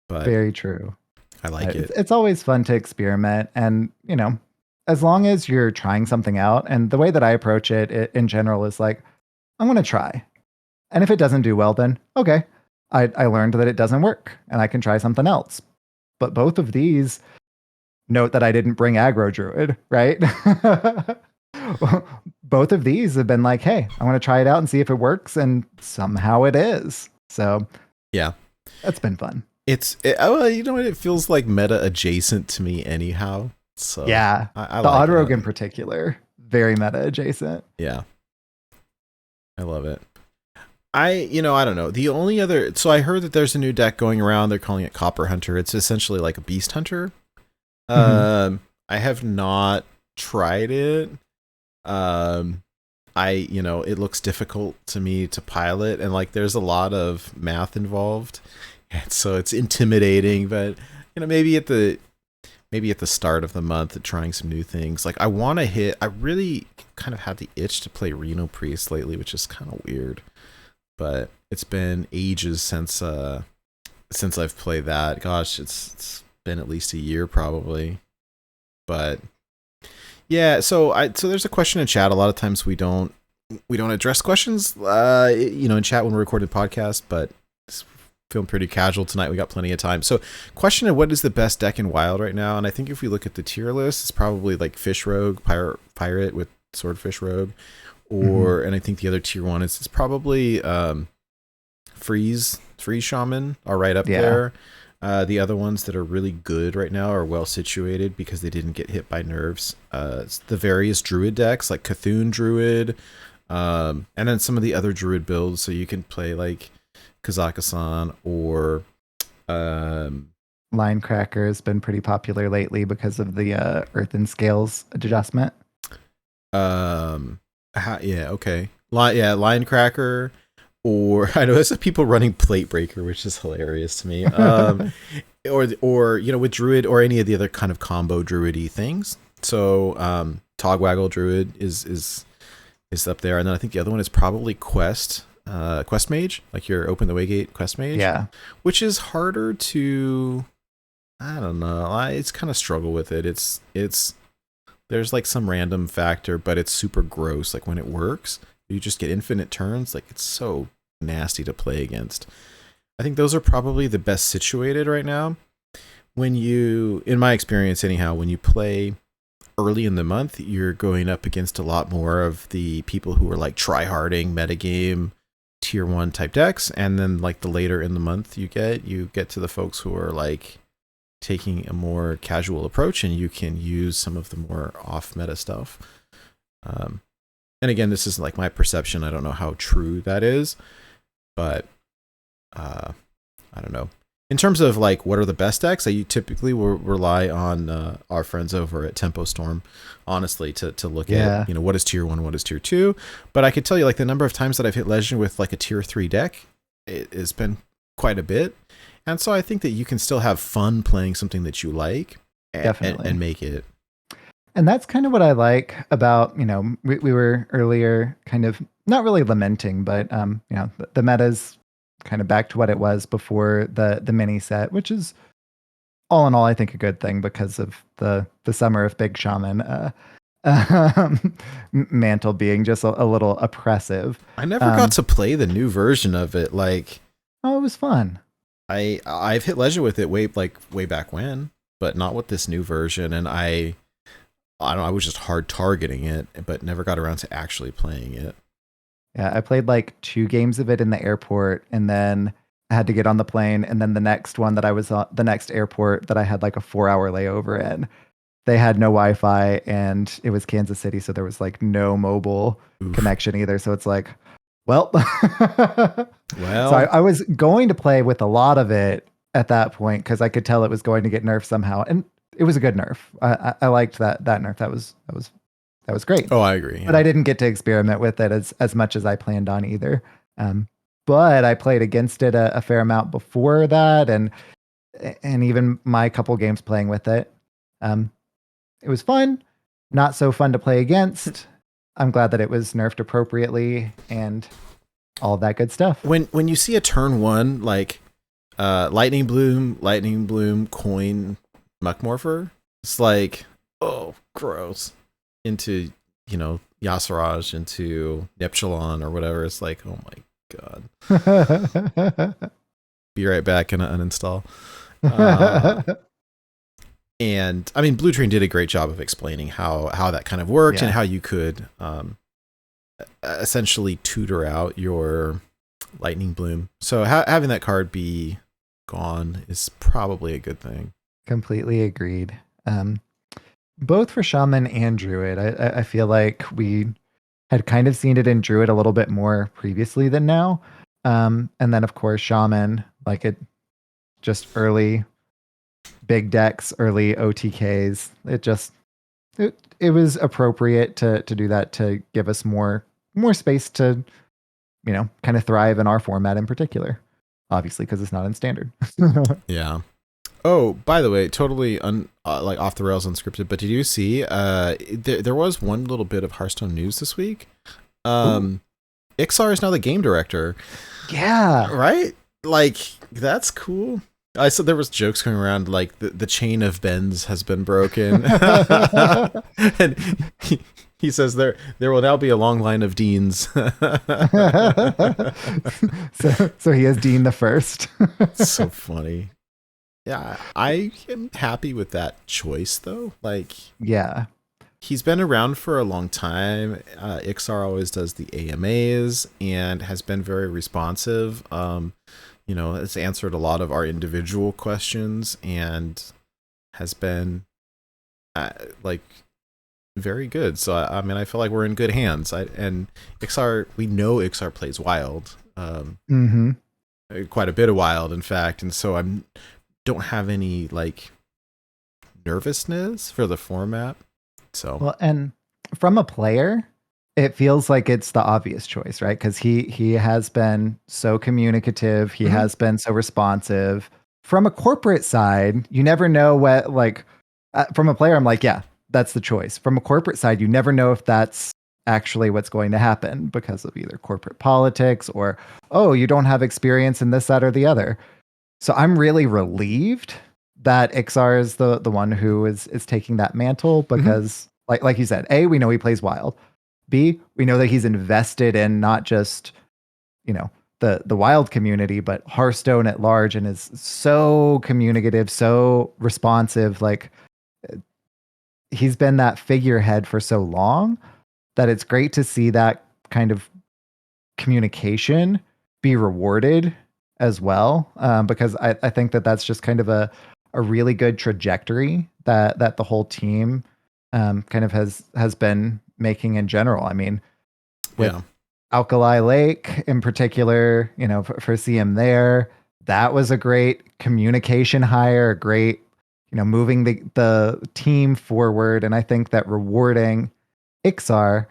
very true. I like it. It's always fun to experiment. And, as long as you're trying something out, and the way that I approach it in general is like, I'm going to try. And if it doesn't do well, then okay, I learned that it doesn't work and I can try something else. But both of these, note that I didn't bring aggro druid, right? Both of these have been like, hey, I want to try it out and see if it works. And somehow it is. So yeah, that's been fun. It feels like meta adjacent to me anyhow. So yeah, I the like Odd Rogue it. in particular, very meta adjacent. Yeah, I love it. I don't know. The only other, so I heard that there's a new deck going around. They're calling it Copper Hunter. It's essentially like a Beast Hunter. I have not tried it. It looks difficult to me to pilot, and like there's a lot of math involved, and so it's intimidating. But maybe at the start of the month, trying some new things. Like I really kind of had the itch to play Reno Priest lately, which is kind of weird. But it's been ages since I've played that. Gosh, it's been at least a year probably. But yeah, so there's a question in chat. A lot of times we don't address questions in chat when we're recording podcasts, but it's feeling pretty casual tonight. We got plenty of time. So question of what is the best deck in Wild right now? And I think if we look at the tier list, it's probably like Fish Rogue, Pirate with Swordfish Rogue. And I think the other tier one is probably Freeze Shaman are right up there. The other ones that are really good right now are well situated because they didn't get hit by nerfs. It's the various Druid decks like Cthulhu Druid, and then some of the other Druid builds. So you can play like Kazakhstan or Linecracker has been pretty popular lately because of the Earth and Scales adjustment. Okay. Linecracker, or I know there's some people running Plate Breaker, which is hilarious to me. Or with Druid or any of the other kind of combo Druid-y things. So Togwaggle Druid is up there, and then I think the other one is probably Quest Mage, like your Open the Waygate Quest Mage. Yeah, which is harder to. I don't know. It's kind of struggle with it. It's there's like some random factor, but it's super gross. Like when it works, you just get infinite turns. Like it's so nasty to play against. I think those are probably the best situated right now. When in my experience anyhow, when you play early in the month, you're going up against a lot more of the people who are like try-harding metagame tier 1 type decks. And then like the later in the month you get to the folks who are like taking a more casual approach, and you can use some of the more off meta stuff. And again, this is like my perception. I don't know how true that is, but I don't know. In terms of like what are the best decks, I typically will rely on our friends over at Tempo Storm, honestly, to look at what is tier 1, what is tier 2. But I could tell you like the number of times that I've hit Legend with like a tier 3 deck, it has been quite a bit. And so I think that you can still have fun playing something that you like and make it. And that's kind of what I like about, we were earlier kind of not really lamenting, but, the meta's kind of back to what it was before the mini set, which is all in all, I think a good thing because of the Summer of Big Shaman mantle being just a little oppressive. I never got to play the new version of it. Like, oh, it was fun. I've hit Legend with it way back when, but not with this new version. And I don't know, I was just hard targeting it, but never got around to actually playing it. Yeah, I played like 2 games of it in the airport, and then I had to get on the plane, and then the next one that I was on, the next airport that I had like a 4-hour layover in. they had no Wi-Fi, and it was Kansas City, so there was like no mobile connection either. So it's like, well, Well, so I was going to play with a lot of it at that point because I could tell it was going to get nerfed somehow, and it was a good nerf. I liked that nerf. That was great. oh, I agree. But I didn't get to experiment with it as much as I planned on either. But I played against it a fair amount before that, and even my couple games playing with it. It was fun, not so fun to play against. I'm glad that it was nerfed appropriately and all of that good stuff. When you see a turn 1 like lightning bloom, coin, muckmorpher, it's like, oh, gross. Into, Yasiraj, into Neptulon or whatever. It's like, oh my god. Be right back and uninstall. And I mean, Blue Train did a great job of explaining how that kind of worked and how you could essentially tutor out your lightning bloom. So having that card be gone is probably a good thing. Completely agreed. Both for Shaman and Druid, I feel like we had kind of seen it in Druid a little bit more previously than now. And then, of course, Shaman, like it just early big decks, early OTKs. It was appropriate to do that to give us more space to, kind of thrive in our format in particular. Obviously, because it's not in standard. Yeah. Oh, by the way, totally like off the rails unscripted, but did you see there was one little bit of Hearthstone news this week? Ixar is now the game director. Yeah. Right? Like, that's cool. I said there was jokes going around like the chain of Bens has been broken. And he says there will now be a long line of Deans. so he is Dean the first. So funny. Yeah, I am happy with that choice though. Like, yeah, he's been around for a long time. Ixar always does the AMAs and has been very responsive. It's answered a lot of our individual questions and has been like very good. So I mean, I feel like we're in good hands. And Ixar, we know Ixar plays wild, quite a bit of wild, in fact. And so don't have any like nervousness for the format. So well, and from a player, it feels like it's the obvious choice, right? Because he has been so communicative, he has been so responsive. From a corporate side, you never know what from a player, I'm like, yeah, that's the choice. From a corporate side, you never know if that's actually what's going to happen because of either corporate politics or, oh, you don't have experience in this, that, or the other. So I'm really relieved that Ixar is the one who is taking that mantle because, like you said, A, we know he plays wild. B, we know that he's invested in not just, the wild community, but Hearthstone at large, and is so communicative, so responsive. Like, he's been that figurehead for so long that it's great to see that kind of communication be rewarded as well, because I think that that's just kind of a really good trajectory that the whole team kind of has been making in general. I mean, with Alkali Lake in particular, for CM there, that was a great communication hire, a great, moving the team forward. And I think that rewarding Ixar,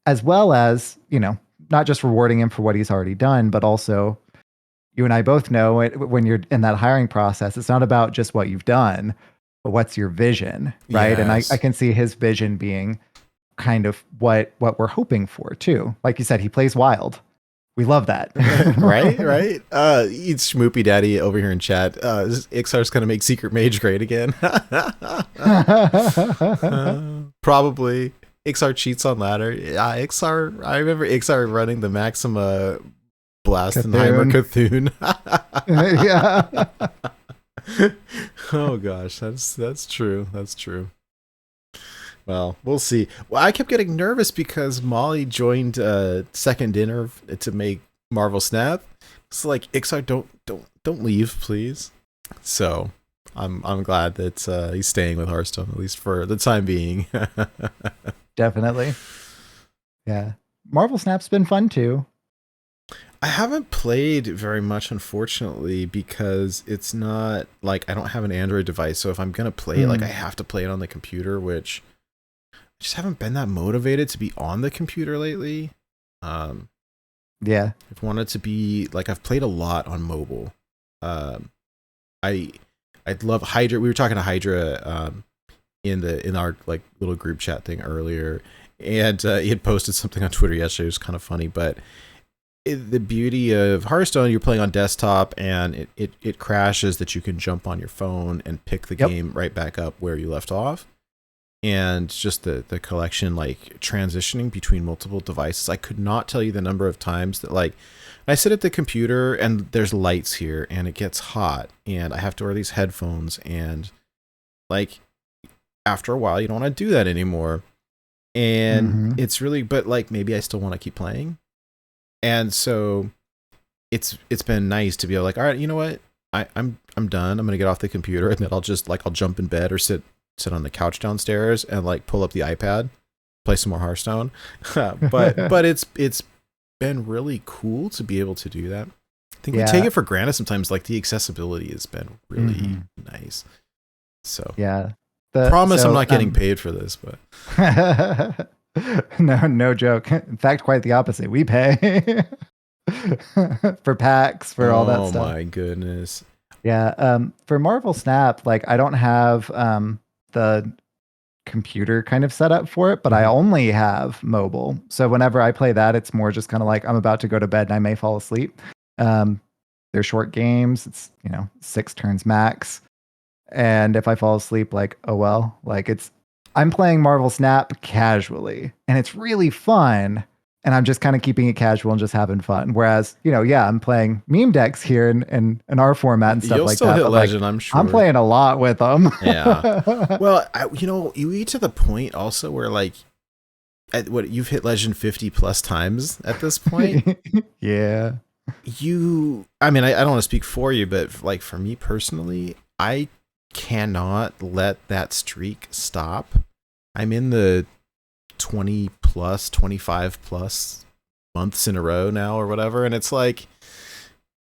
as well as, not just rewarding him for what he's already done, but also, you and I both know when you're in that hiring process, it's not about just what you've done, but what's your vision, right? Yes. And I can see his vision being kind of what we're hoping for too. Like you said, he plays wild. We love that. right. It's Schmoopy Daddy over here in chat. Ixar's gonna make Secret Mage great again. Probably. Ixar cheats on ladder. Yeah, Ixar. I remember Ixar running the Maxima Blastenheimer Cthulhu. Yeah. Oh gosh, that's true. That's true. Well, we'll see. Well, I kept getting nervous because Molly joined Second Dinner to make Marvel Snap. It's like, Ixar, don't leave, please. So I'm glad that he's staying with Hearthstone, at least for the time being. Definitely. Yeah. Marvel Snap's been fun too. I haven't played very much, unfortunately, because it's not like I don't have an Android device. So if I'm gonna play it, like I have to play it on the computer, which I just haven't been that motivated to be on the computer lately. Yeah. I've wanted to be like I've played a lot on mobile. I love Hydra. We were talking to Hydra in our like little group chat thing earlier, and he had posted something on Twitter yesterday. It was kind of funny, but the beauty of Hearthstone, you're playing on desktop, and it crashes that you can jump on your phone and pick the game right back up where you left off. And just the collection, like transitioning between multiple devices. I could not tell you the number of times that like I sit at the computer and there's lights here and it gets hot and I have to wear these headphones, and like after a while you don't want to do that anymore. And it's really, but like maybe I still want to keep playing. And so it's been nice to be able like, all right, you know what? I'm done. I'm gonna get off the computer, and then I'll jump in bed or sit on the couch downstairs and like pull up the iPad, play some more Hearthstone. but it's been really cool to be able to do that. I think we take it for granted sometimes. Like the accessibility has been really nice. So yeah, promise I'm not getting paid for this, but no joke. In fact, quite the opposite. We pay for packs, for all that stuff. Oh my goodness. Yeah. For Marvel Snap, like I don't have the computer kind of set up for it, but I only have mobile. So whenever I play that, it's more just kind of like I'm about to go to bed and I may fall asleep. They're short games. It's 6 turns max. And if I fall asleep, like, oh well, like I'm playing Marvel Snap casually and it's really fun. And I'm just kind of keeping it casual and just having fun. Whereas, I'm playing meme decks here in our format and stuff You'll like still that. Hit but Legend, like, I'm sure. I'm playing a lot with them. Yeah. Well, you get to the point also where like, you've hit Legend 50 plus times at this point. Yeah. I mean, I don't want to speak for you, but like for me personally, I cannot let that streak stop. I'm in the 20 plus 25 plus months in a row now or whatever, and it's like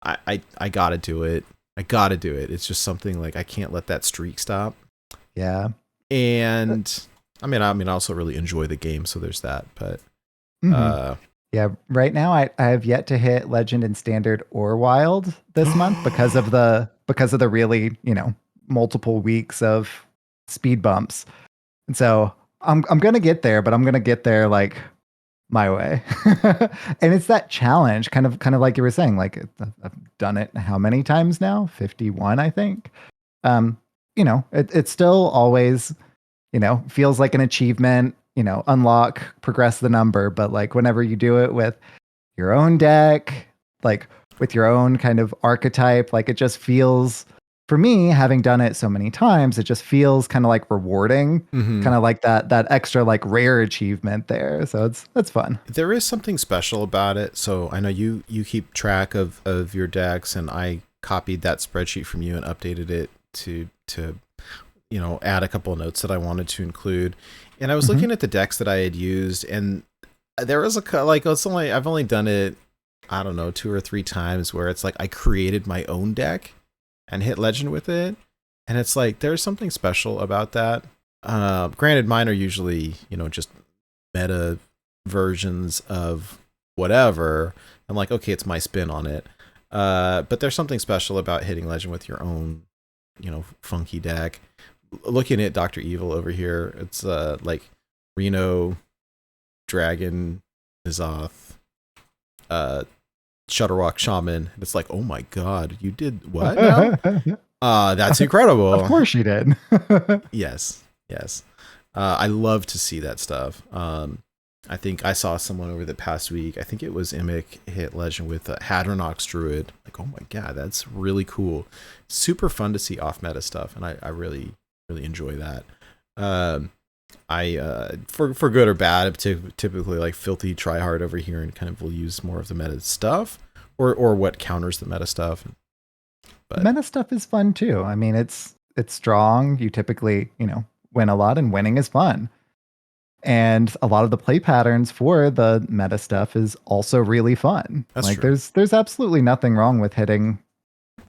I gotta do it. It's just something like I can't let that streak stop. Yeah. And I mean I also really enjoy the game, so there's that, but yeah, right now I have yet to hit Legend in Standard or Wild this month because of the really multiple weeks of speed bumps. And so I'm gonna get there, but I'm gonna get there like my way. And it's that challenge, kind of like you were saying, like I've done it how many times now? 51, I think. It's still always, feels like an achievement, unlock, progress the number. But like whenever you do it with your own deck, like with your own kind of archetype, like it just feels, for me, having done it so many times, it just feels kind of like rewarding, kind of like that extra like rare achievement there. So that's fun. There is something special about it. So I know you keep track of your decks, and I copied that spreadsheet from you and updated it to add a couple of notes that I wanted to include. And I was looking at the decks that I had used, and there was I've only done it, I don't know, 2 or 3 times where it's like I created my own deck and hit Legend with it, and it's like there's something special about that. Granted, mine are usually just meta versions of whatever. I'm like, okay, it's my spin on it. But there's something special about hitting Legend with your own funky deck. Looking at Dr. Evil over here, it's like Reno, Dragon, Nizoth, Shutterwalk Shaman. It's like, oh my god, you did what now? That's incredible. Of course you did. Yes. I love to see that stuff. I think I saw someone over the past week, I think it was Imic, hit Legend with Hadronox Druid. Like, oh my god, that's really cool. Super fun to see off meta stuff, and I really enjoy that. I for good or bad, typically like filthy tryhard over here and kind of will use more of the meta stuff or what counters the meta stuff. But meta stuff is fun too. I mean, it's it's strong. You typically, win a lot, and winning is fun. And a lot of the play patterns for the meta stuff is also really fun. That's like true. there's absolutely nothing wrong with hitting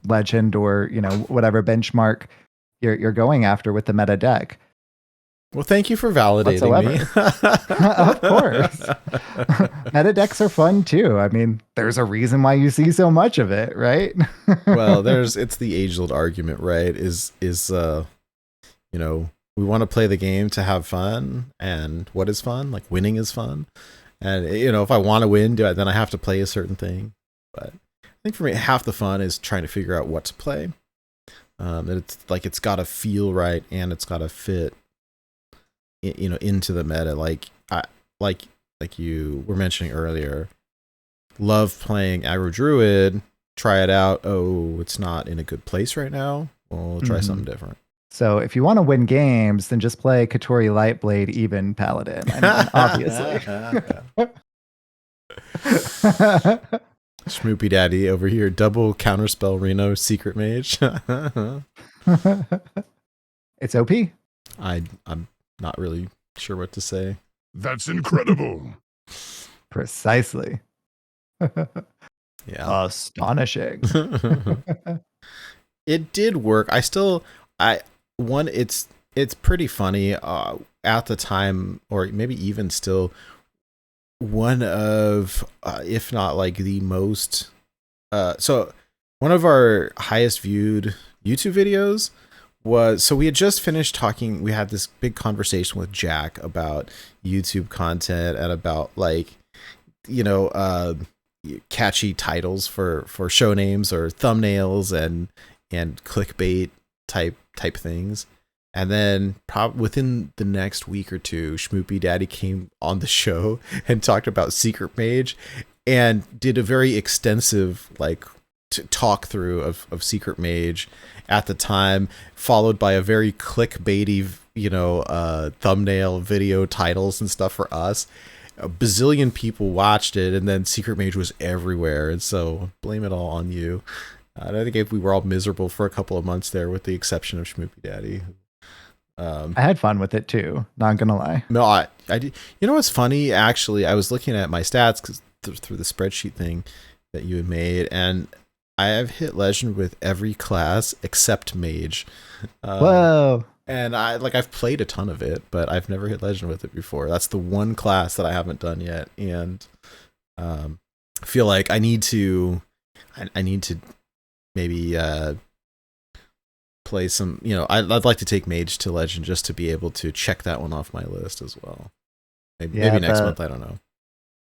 legend or, whatever benchmark you're going after with the meta deck. Well, thank you for validating Of course. Meta decks are fun too. I mean, there's a reason why you see so much of it, right? Well, it's the age-old argument, right? We want to play the game to have fun, and what is fun? Like winning is fun. And if I want to win, then I have to play a certain thing. But I think for me, half the fun is trying to figure out what to play. It's got to feel right, and it's got to fit into the meta. Like you were mentioning earlier, love playing aggro druid, try it out. Oh, it's not in a good place right now. Well, we'll try something different. So if you want to win games, then just play Katori Lightblade even Paladin. I mean, obviously. Schmoopy Daddy over here, double counterspell Reno secret mage. It's OP. I'm not really sure what to say. That's incredible. Precisely. Yeah. Astonishing. It did work. It's pretty funny at the time, or maybe even still, one of if not like the most so one of our highest viewed YouTube videos was, so we had just finished talking, we had this big conversation with Jack about YouTube content and about catchy titles for show names or thumbnails and clickbait type things. And then within the next week or two, Schmoopy Daddy came on the show and talked about Secret Mage and did a very extensive talk through of Secret Mage at the time, followed by a very clickbaity thumbnail video titles and stuff for us. A bazillion people watched it, and then Secret Mage was everywhere, and so blame it all on you. I think we were all miserable for a couple of months there, with the exception of Schmoopy Daddy. I had fun with it too, not gonna lie. No, I did. You know what's funny? Actually, I was looking at my stats through the spreadsheet thing that you had made, and I have hit legend with every class except mage. Whoa! And I've played a ton of it, but I've never hit legend with it before. That's the one class that I haven't done yet, and I feel like I need to maybe play some. I'd like to take mage to legend just to be able to check that one off my list as well. Maybe next month. I don't know.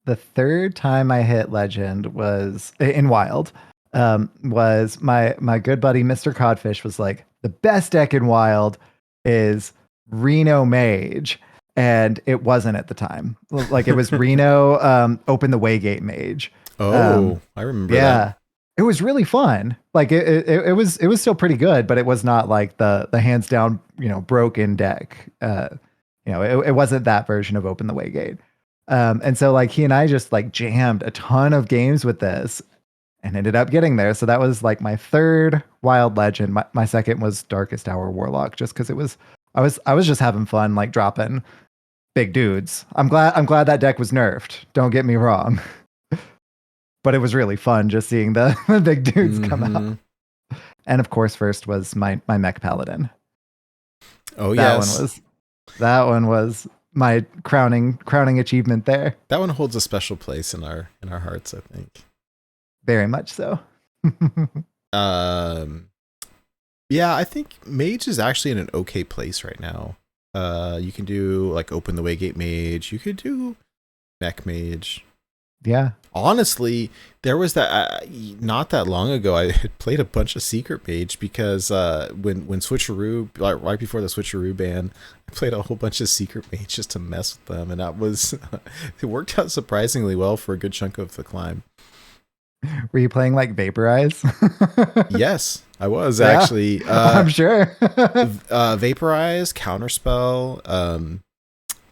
The third time I hit legend was in wild. Was my good buddy Mr. Codfish was like, the best deck in wild is Reno Mage, and it wasn't at the time. Like, it was Reno Open the Waygate Mage. I remember that. It was really fun. Like it was still pretty good, but it was not like the hands down, broken deck. It wasn't that version of Open the Waygate. And so he and I just jammed a ton of games with this and ended up getting there. So that was my third wild legend. My second was Darkest Hour Warlock, just because I was just having fun dropping big dudes. I'm glad that deck was nerfed. Don't get me wrong. But it was really fun just seeing the big dudes come out. And of course, first was my mech paladin. Oh, yes. That one was my crowning achievement there. That one holds a special place in our hearts, I think. Very much so. Yeah, I think mage is actually in an okay place right now. You can do Open the Waygate mage. You could do mech mage. Yeah. Honestly, there was that not that long ago, I had played a bunch of Secret Mage because when Switcheroo, right before the Switcheroo ban, I played a whole bunch of Secret Mage just to mess with them, and that was it worked out surprisingly well for a good chunk of the climb. Were you playing Vaporize? Yes, I was actually. I'm sure. Vaporize, Counterspell,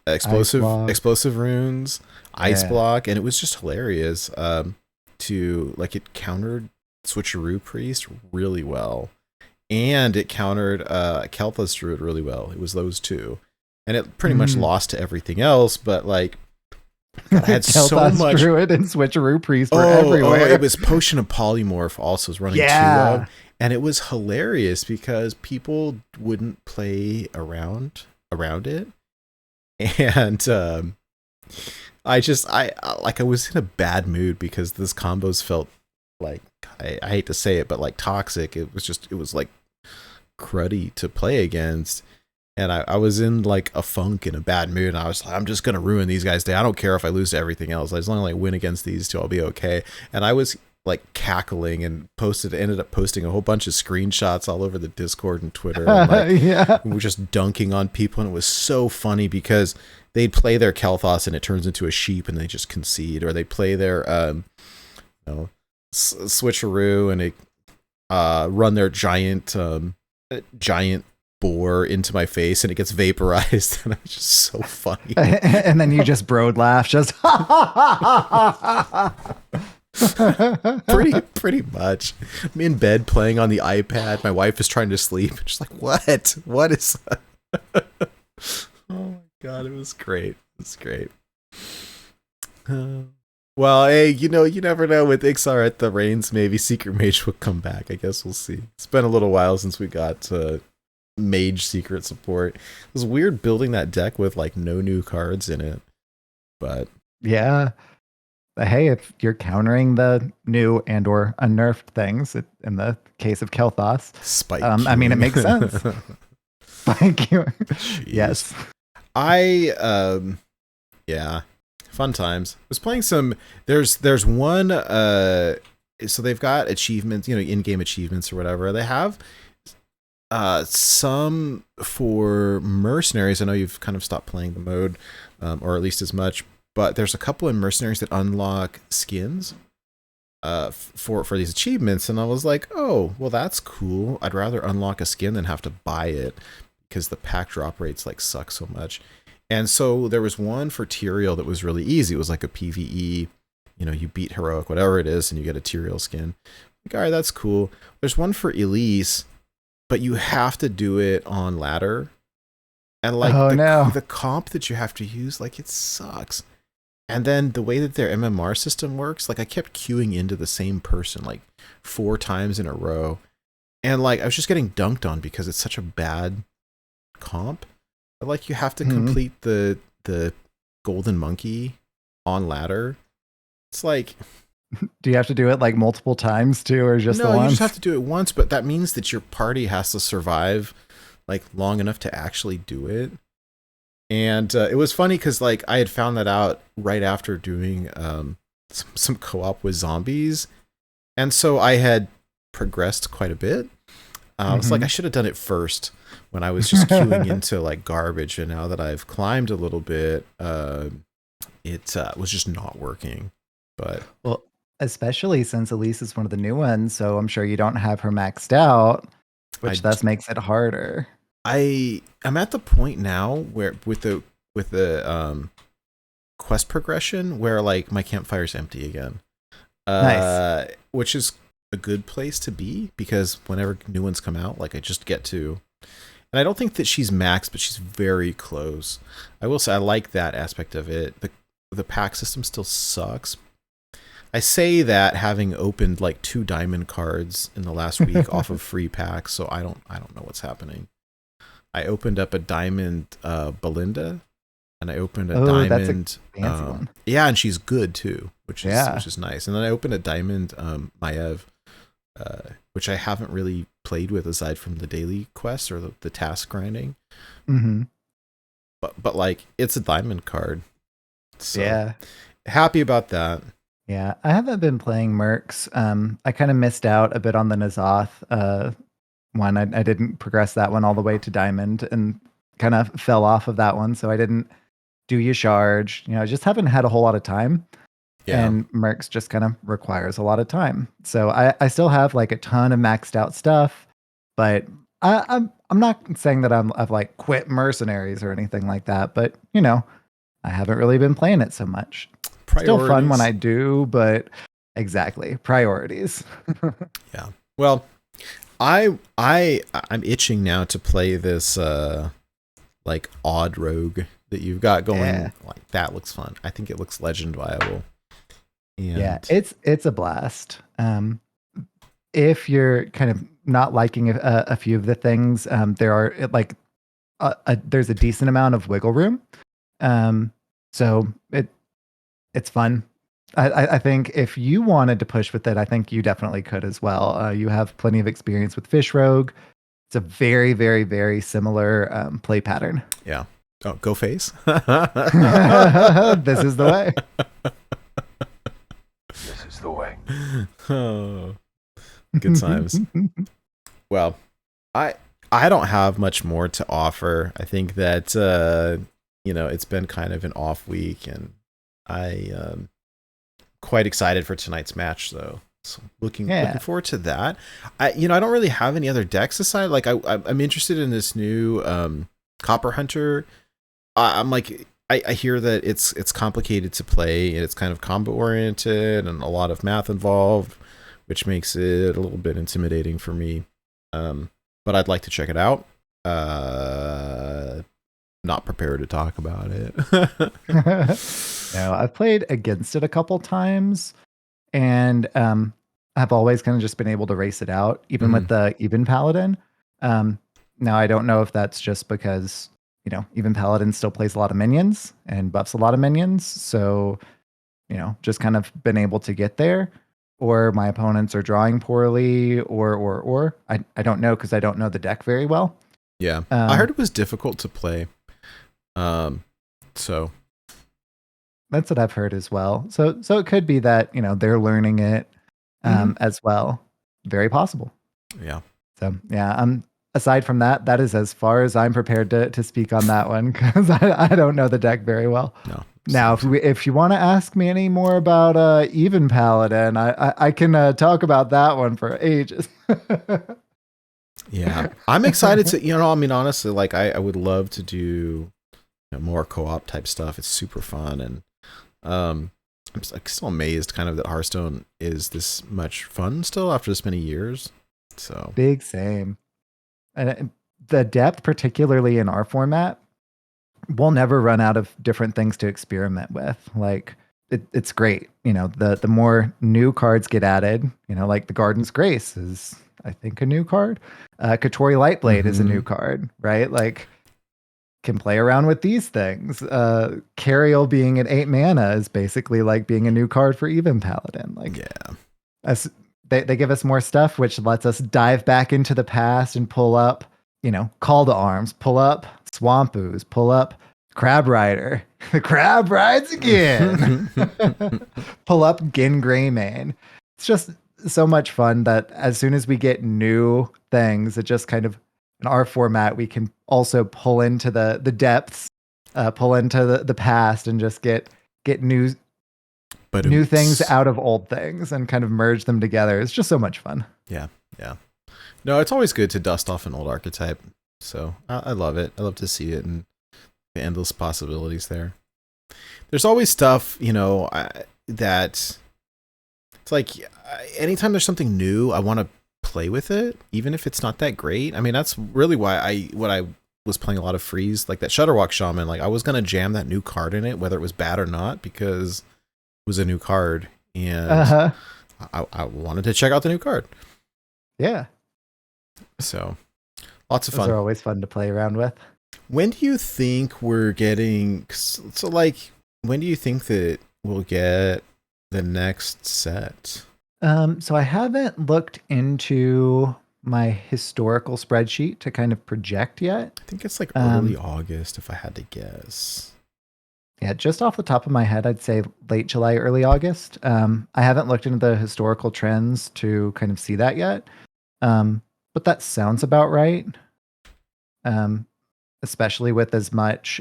explosive runes, ice block, and it was just hilarious. It countered Switcheroo Priest really well, and it countered Kel'Thas Druid really well. It was those two. And it pretty much lost to everything else, but like God, I had so much Druid and Switcheroo Priest were everywhere. It was Potion of Polymorph also was running 2 of, and it was hilarious because people wouldn't play around it. And I was in a bad mood because this combos felt like I hate to say it, but like toxic. It was like cruddy to play against. And I was in like a funk and a bad mood. And I was like, I'm just going to ruin these guys' day. I don't care if I lose to everything else. As long as I win against these two, I'll be okay. And I was like cackling and ended up posting a whole bunch of screenshots all over the Discord and Twitter. And like, we were just dunking on people. And it was so funny because they'd play their Kel'Thas and it turns into a sheep and they just concede. Or they play their switcheroo and they run their giant boar into my face and it gets vaporized, and it was just so funny. And then you just broad laugh, just pretty much. I'm in bed playing on the iPad. My wife is trying to sleep. Just like, what is that? Oh my god, it was great. It's great. Well, hey, you never know with Ixar at the reins. Maybe Secret Mage will come back. I guess we'll see. It's been a little while since we got Mage secret support. It was weird building that deck with like no new cards in it, but yeah. But hey, if you're countering the new and or unnerfed things, in the case of Kel'Thas, Spike. I mean, it makes sense. Thank you. Yes. Yeah, fun times. I was playing some. There's one. So they've got achievements, in-game achievements or whatever. They have some for mercenaries. I know you've kind of stopped playing the mode, or at least as much, but there's a couple in mercenaries that unlock skins for these achievements, and I was like, oh, well, that's cool. I'd rather unlock a skin than have to buy it because the pack drop rates like suck so much. And so there was one for Cariel that was really easy. It was like a PvE, you beat heroic, whatever it is, and you get a Cariel skin. Like, all right, that's cool. There's one for Elise, but you have to do it on ladder. And like the comp that you have to use, like, it sucks. And then the way that their MMR system works, like I kept queuing into the same person like 4 times in a row. And like I was just getting dunked on because it's such a bad comp. But like you have to complete the golden monkey on ladder. It's like, do you have to do it like multiple times too, or just no? The once? You just have to do it once, but that means that your party has to survive like long enough to actually do it. And it was funny because like I had found that out right after doing some co-op with zombies, and so I had progressed quite a bit. I was like, I should have done it first when I was just queuing into like garbage, and now that I've climbed a little bit, it was just not working. But well, especially since Elise is one of the new ones, so I'm sure you don't have her maxed out, which thus makes it harder. I'm at the point now where with the quest progression where like my campfire's empty again. Nice. Which is a good place to be because whenever new ones come out, like I just get to. And I don't think that she's maxed, but she's very close. I will say I like that aspect of it. The pack system still sucks. I say that having opened like 2 diamond cards in the last week off of free packs, so I don't know what's happening. I opened up a diamond Belinda, and I opened a diamond. That's a fancy one. Yeah, and she's good too, which is nice. And then I opened a diamond Maev, which I haven't really played with aside from the daily quests or the task grinding. Mm-hmm. But like it's a diamond card, so yeah, happy about that. Yeah, I haven't been playing Mercs. I kind of missed out a bit on the Nazoth one. I didn't progress that one all the way to Diamond and kind of fell off of that one. So I didn't do Yasharge. I just haven't had a whole lot of time. Yeah. And Mercs just kind of requires a lot of time. So I still have like a ton of maxed out stuff, but I'm not saying that I've like quit Mercenaries or anything like that. But I haven't really been playing it so much. Still fun when I do, but exactly priorities. Yeah. Well, I'm itching now to play this like odd rogue that you've got going. Yeah. Like that looks fun. I think it looks legend viable. And Yeah, it's a blast. If you're kind of not liking a few of the things, there are there's a decent amount of wiggle room. So it's fun. I think if you wanted to push with it, I think you definitely could as well. You have plenty of experience with Fish Rogue. It's a very, very, very similar play pattern. yeah. Oh, go face. This is the way. This is the way. Oh, good times. Well, I don't have much more to offer. I think that it's been kind of an off week, and I quite excited for tonight's match though. So looking forward to that. I don't really have any other decks aside. Like I'm interested in this new Copper Hunter. I'm like I hear that it's complicated to play and it's kind of combo oriented and a lot of math involved, which makes it a little bit intimidating for me. But I'd like to check it out. Not prepared to talk about it. No, I've played against it a couple times, and I've always kind of just been able to race it out, even with the even Paladin. Now I don't know if that's just because even Paladin still plays a lot of minions and buffs a lot of minions, so just kind of been able to get there, or my opponents are drawing poorly, or I don't know because I don't know the deck very well. Yeah, I heard it was difficult to play. So that's what I've heard as well. So it could be that they're learning it as well. Very possible. Yeah. So yeah, aside from that, that is as far as I'm prepared to speak on that one, because I don't know the deck very well. No. Now, if you want to ask me any more about even Paladin, I can talk about that one for ages. Yeah, I'm excited to honestly, like I would love to do more co-op type stuff. It's super fun, and I'm still amazed kind of that Hearthstone is this much fun still after this many years. So big same. And the depth, particularly in our format, we'll never run out of different things to experiment with. Like it's great. The more new cards get added, like the Garden's Grace is, I think, a new card. Katori Lightblade is a new card, right? Like, can play around with these things. Cariel being at 8 mana is basically like being a new card for even Paladin. Like, yeah. As they give us more stuff, which lets us dive back into the past and pull up, Call to Arms, pull up Swamp Ooze, pull up Crab Rider. The crab rides again. Pull up Gin Greymane. It's just so much fun that as soon as we get new things, it just kind of, in our format, we can also pull into the depths, pull into the past, and just get new things out of old things and kind of merge them together. It's just so much fun. Yeah. No, it's always good to dust off an old archetype. So I love it. I love to see it and the endless possibilities there. There's always stuff, that it's like anytime there's something new, I want to play with it, even if it's not that great. I mean, that's really why I was playing a lot of Freeze, like that Shutterwalk Shaman. Like I was gonna jam that new card in it, whether it was bad or not, because it was a new card, and I wanted to check out the new card. Yeah. So lots of Those fun. are always fun to play around with. When do you think we're getting? So like, when do you think that we'll get the next set? So I haven't looked into my historical spreadsheet to kind of project yet. I think it's like early August, if I had to guess. Yeah, just off the top of my head, I'd say late July, early August. I haven't looked into the historical trends to kind of see that yet. But that sounds about right. Especially with as much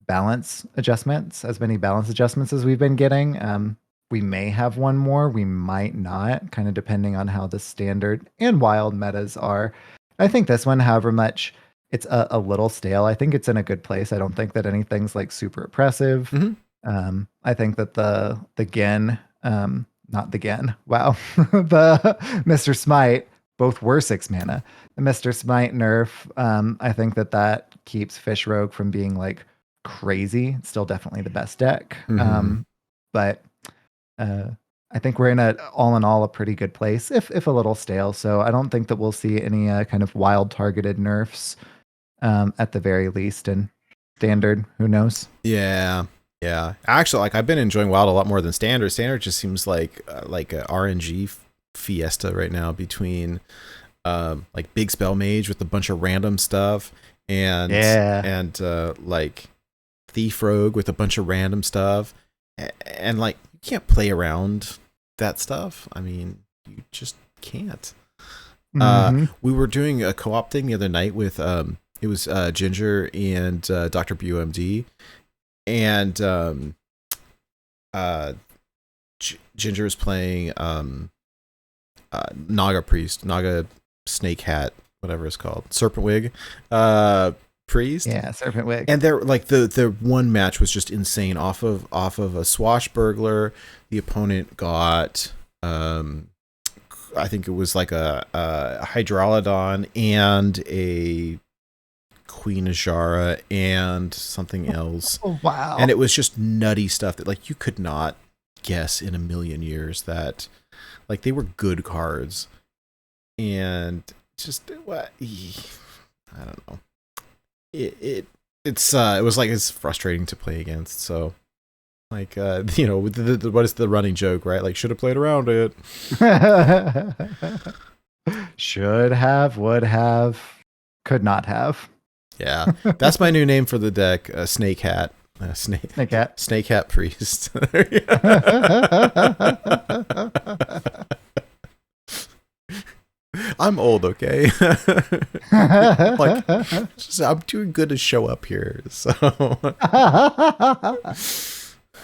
balance adjustments, as many balance adjustments as we've been getting. We may have one more, we might not, kind of depending on how the standard and wild metas are. I think this one, however much it's a little stale, I think it's in a good place. I don't think that anything's like super oppressive. I think that the Gen, not the Gen, wow, the Mr. Smite both were 6 mana. The Mr. Smite nerf, I think that keeps Fish Rogue from being like crazy. It's still definitely the best deck. But I think we're all in all a pretty good place, if a little stale. So I don't think that we'll see any kind of wild targeted nerfs at the very least. And standard, who knows? Yeah. Actually, like I've been enjoying Wild a lot more than Standard. Standard just seems like a RNG fiesta right now between like Big Spell Mage with a bunch of random stuff and like Thief Rogue with a bunch of random stuff, and like you can't play around that stuff. I mean, you just can't. We were doing a co-op thing the other night with it was Ginger and Dr. BUMD, and Ginger is playing Naga Priest, Naga Snake Hat, whatever it's called, Serpent Wig Priest. Yeah, Serpent Wig. And they're like the one match was just insane. Off of a Swashbuckler, the opponent got I think it was like a Hydralodon and a Queen Ajara and something else. Oh, wow. And it was just nutty stuff that like you could not guess in a million years that like they were good cards. And just what I don't know. It was like it's frustrating to play against. So like you know, what is the running joke, right? Like should have played around it. Should have, would have, could not have. Yeah, that's my new name for the deck. Snake Hat. Snake Hat. Snake Hat Priest. I'm old, okay? Like, I'm doing good to show up here. So,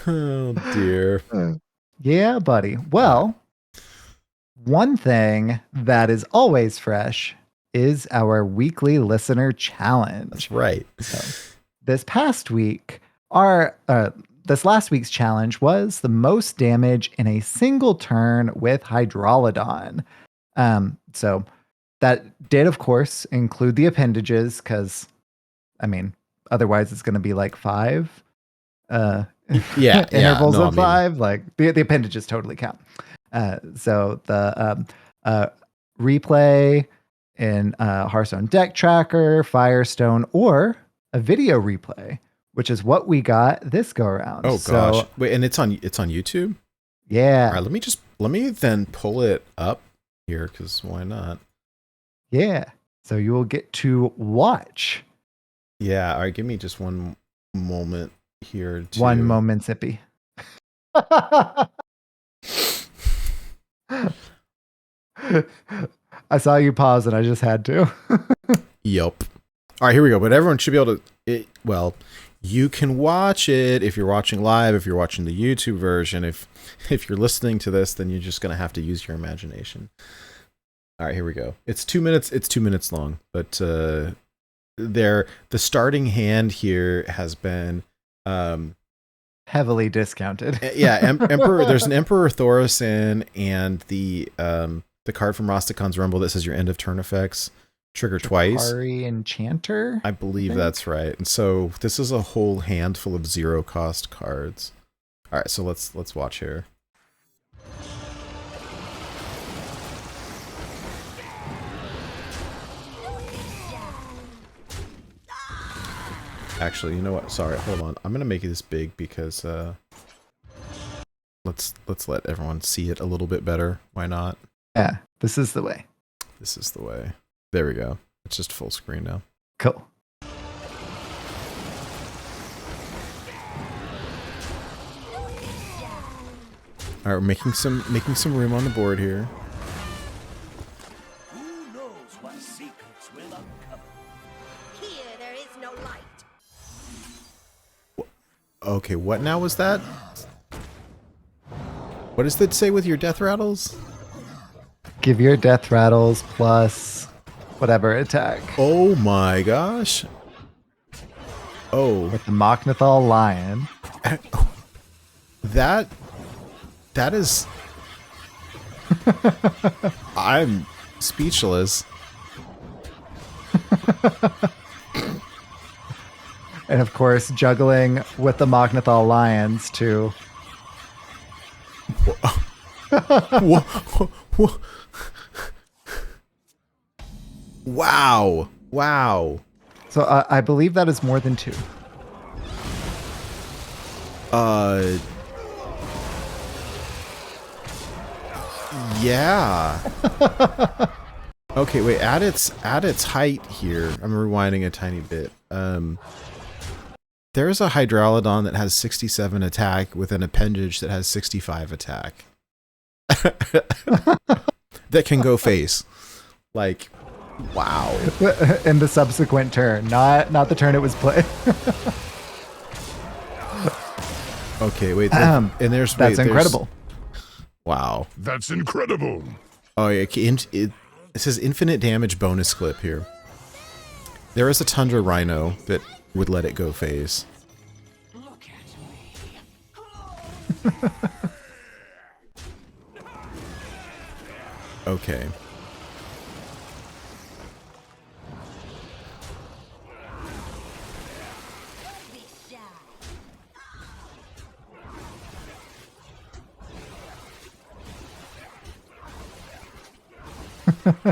oh dear. Yeah, buddy. Well, one thing that is always fresh is our weekly listener challenge. That's right. So, this past week, this last week's challenge was the most damage in a single turn with Hydralodon. So that did, of course, include the appendages, because, I mean, otherwise it's going to be like 5 intervals of 5. Like the appendages totally count. So the replay in Hearthstone Deck Tracker, Firestone, or a video replay, which is what we got this go around. Oh gosh! Wait, and it's on YouTube. Yeah. All right, let me then pull it up here, because why not? Yeah. So you will get to watch. Yeah. All right. Give me just one moment here. One moment, Zippy. I saw you pause and I just had to. Yup. All right, here we go. But everyone should be able to. Well, you can watch it if you're watching live. If you're watching the YouTube version, if you're listening to this, then you're just gonna have to use your imagination. All right, here we go. It's 2 minutes. It's 2 minutes long, but the starting hand here has been heavily discounted. Yeah, Emperor. There's an Emperor Thorison and the card from Rastakon's Rumble that says your end of turn effects trigger twice. Drakari Enchanter? I believe that's right. And so this is a whole handful of 0 cost cards. All right, so let's watch here. Actually, you know what? Sorry, hold on. I'm gonna make this big because let's let everyone see it a little bit better. Why not? Yeah, this is the way. This is the way. There we go. It's just full screen now. Cool. All right, we're making some room on the board here. Who knows what secrets will uncover? Here there is no light. Okay, what now was that? What does that say with your death rattles? Give your death rattles plus whatever attack. Oh my gosh. Oh. With the Mochnithal Lion. That is... speechless. And of course, juggling with the Magnathal Lions too. Whoa, whoa. Wow. Wow. So I believe that is more than 2. Yeah. Okay, wait, at its height here, I'm rewinding a tiny bit. There's a Hydralodon that has 67 attack with an appendage that has 65 attack. That can go face. Like, wow. In the subsequent turn, not the turn it was played. Okay, wait. And That's incredible. Wow. That's incredible. Oh, yeah. It says infinite damage bonus clip here. There is a Tundra Rhino that would let it go phase. Look at me. Okay. Be shy.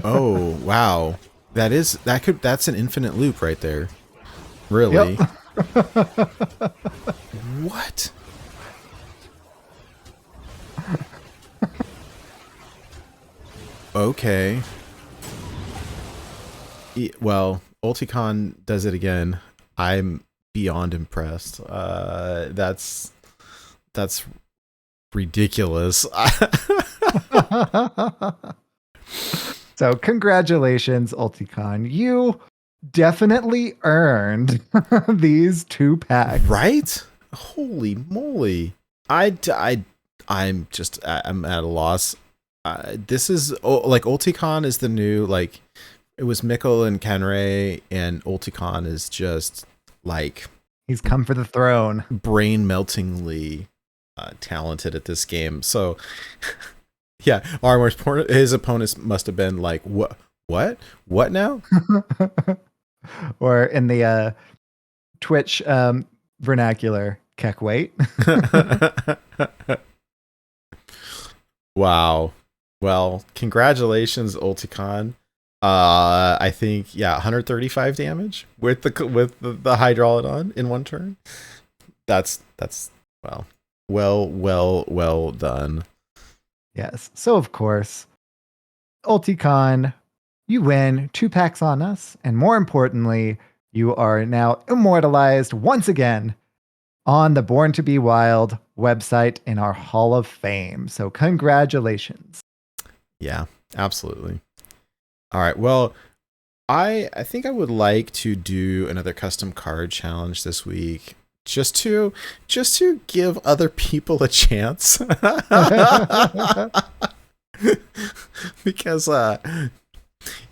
Oh, wow. That's an infinite loop right there. Really? Yep. What? Okay. Well, Ulticon does it again. I'm beyond impressed. That's ridiculous. So congratulations, Ulticon. You definitely earned these 2 packs. Right? Holy moly. I'm at a loss. This is like Ulticon is the new, like, it was Mikkel and Kenray, and Ulticon is just like He's come for the throne. brain meltingly talented at this game. So yeah, his opponents must have been like, what now? Or in the Twitch vernacular, keck wait. Wow. Well, congratulations, Ulticon. I think 135 damage with the Hydralodon in one turn. That's well done. Yes. So of course, Ulticon, you win 2 packs on us, and more importantly, you are now immortalized once again on the Born to Be Wild website in our Hall of Fame. So congratulations. Yeah, absolutely. All right. Well, I think I would like to do another custom card challenge this week. Just to give other people a chance. Because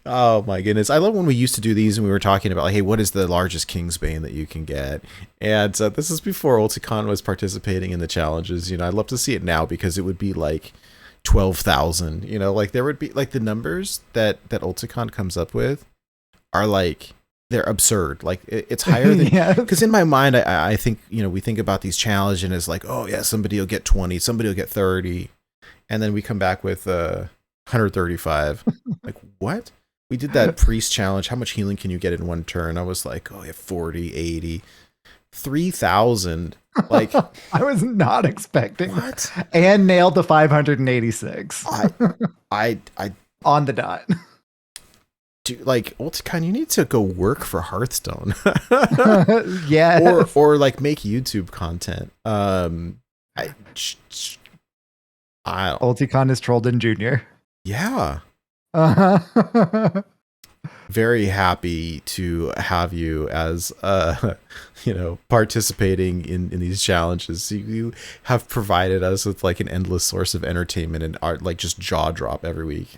oh my goodness, I love when we used to do these and we were talking about, like, hey, what is the largest Kingsbane that you can get? And this is before Ulticon was participating in the challenges. You know, I'd love to see it now because it would be like 12,000. You know, like there would be like the numbers that Ulticon comes up with are like, they're absurd. Like it's higher than, because in my mind, I think, you know, we think about these challenges and it's like, oh yeah, somebody will get 20, somebody will get 30. And then we come back with 135. Like, what? We did that priest challenge. How much healing can you get in one turn? I was like, oh yeah, 40, 80, 3,000. Like, I was not expecting what? And nailed the 586. I on the dot. do, like, Ulticon, you need to go work for Hearthstone. Yeah. Or like make YouTube content. Ulticon is Trollden Jr. Yeah. Uh-huh. Very happy to have you as you know, participating in these challenges. You have provided us with like an endless source of entertainment and art, like just jaw drop every week.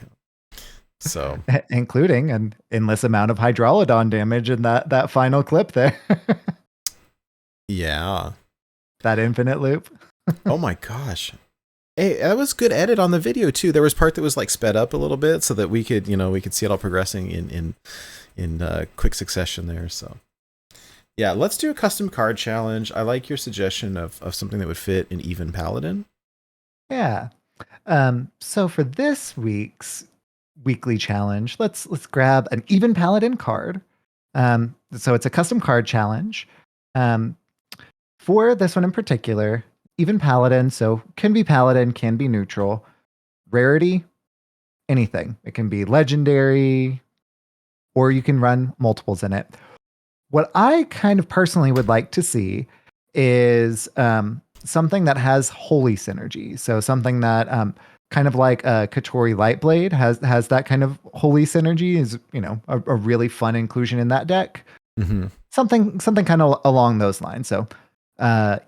So Including an endless amount of Hydralodon damage in that final clip there. yeah. That infinite loop. Oh my gosh. Hey, that was good edit on the video too. There was part that was like sped up a little bit so that we could, we could see it all progressing in quick succession there. So yeah, let's do a custom card challenge. I like your suggestion of something that would fit an even Paladin. Yeah. So for this week's weekly challenge, let's grab an even Paladin card. So it's a custom card challenge. For this one in particular, even Paladin, so can be Paladin, can be neutral. Rarity, anything. It can be legendary, or you can run multiples in it. What I kind of personally would like to see is something that has holy synergy. So something that kind of like a Katori Lightblade has that kind of holy synergy, is a really fun inclusion in that deck. Mm-hmm. Something kind of along those lines. So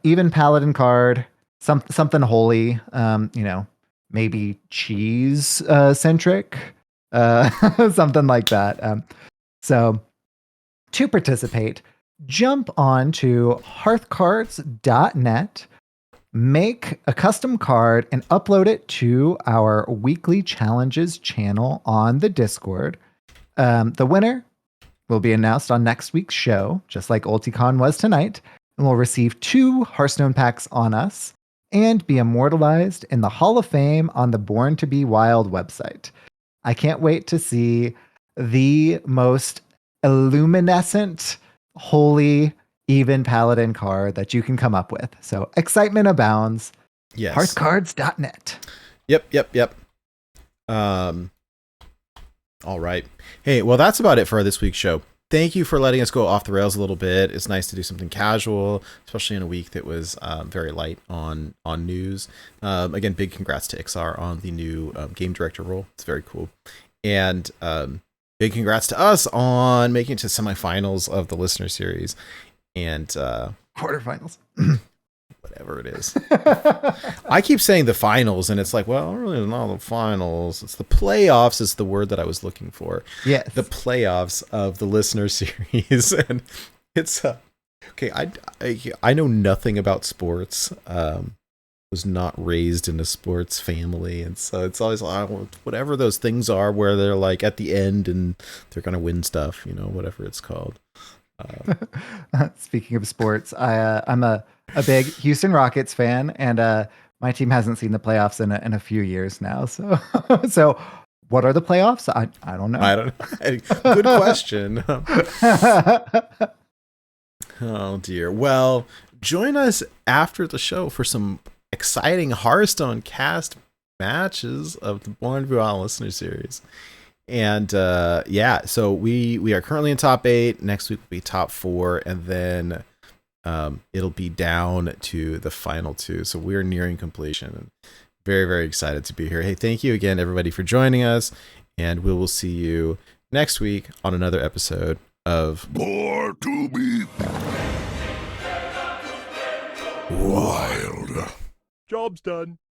even Paladin card, something holy, maybe cheese centric, something like that. So to participate, jump on to hearthcards.net, make a custom card, and upload it to our weekly challenges channel on the Discord. The winner will be announced on next week's show, just like UltiCon was tonight, and will receive 2 Hearthstone packs on us and be immortalized in the Hall of Fame on the Born to Be Wild website. I can't wait to see the most illuminescent, holy, even Paladin card that you can come up with. So excitement abounds. Yes. Hearthcards.net. Yep. All right. Hey, well, that's about it for this week's show. Thank you for letting us go off the rails a little bit. It's nice to do something casual, especially in a week that was very light on news. Again, big congrats to Ixar on the new game director role. It's very cool. And big congrats to us on making it to semifinals of the listener series and Quarterfinals. whatever it is. I keep saying the finals, and it's like, well, really not the finals. It's the playoffs is the word that I was looking for. Yes. The playoffs of the listener series. And it's okay. I know nothing about sports. Was not raised in a sports family, and so it's always like, whatever those things are where they're like at the end and they're gonna win stuff, whatever it's called. Speaking of sports, I'm a big Houston Rockets fan, and my team hasn't seen the playoffs in a few years now. So what are the playoffs? I don't know. I don't know. Good question. Oh dear. Well, join us after the show for some exciting Hearthstone cast matches of the Born to Be Wild listener series. And so we are currently in top 8. Next week will be top 4, and then it'll be down to the final 2. So we're nearing completion. Very, very excited to be here. Hey, thank you again, everybody, for joining us, and we will see you next week on another episode of Born to be wild. Job's done.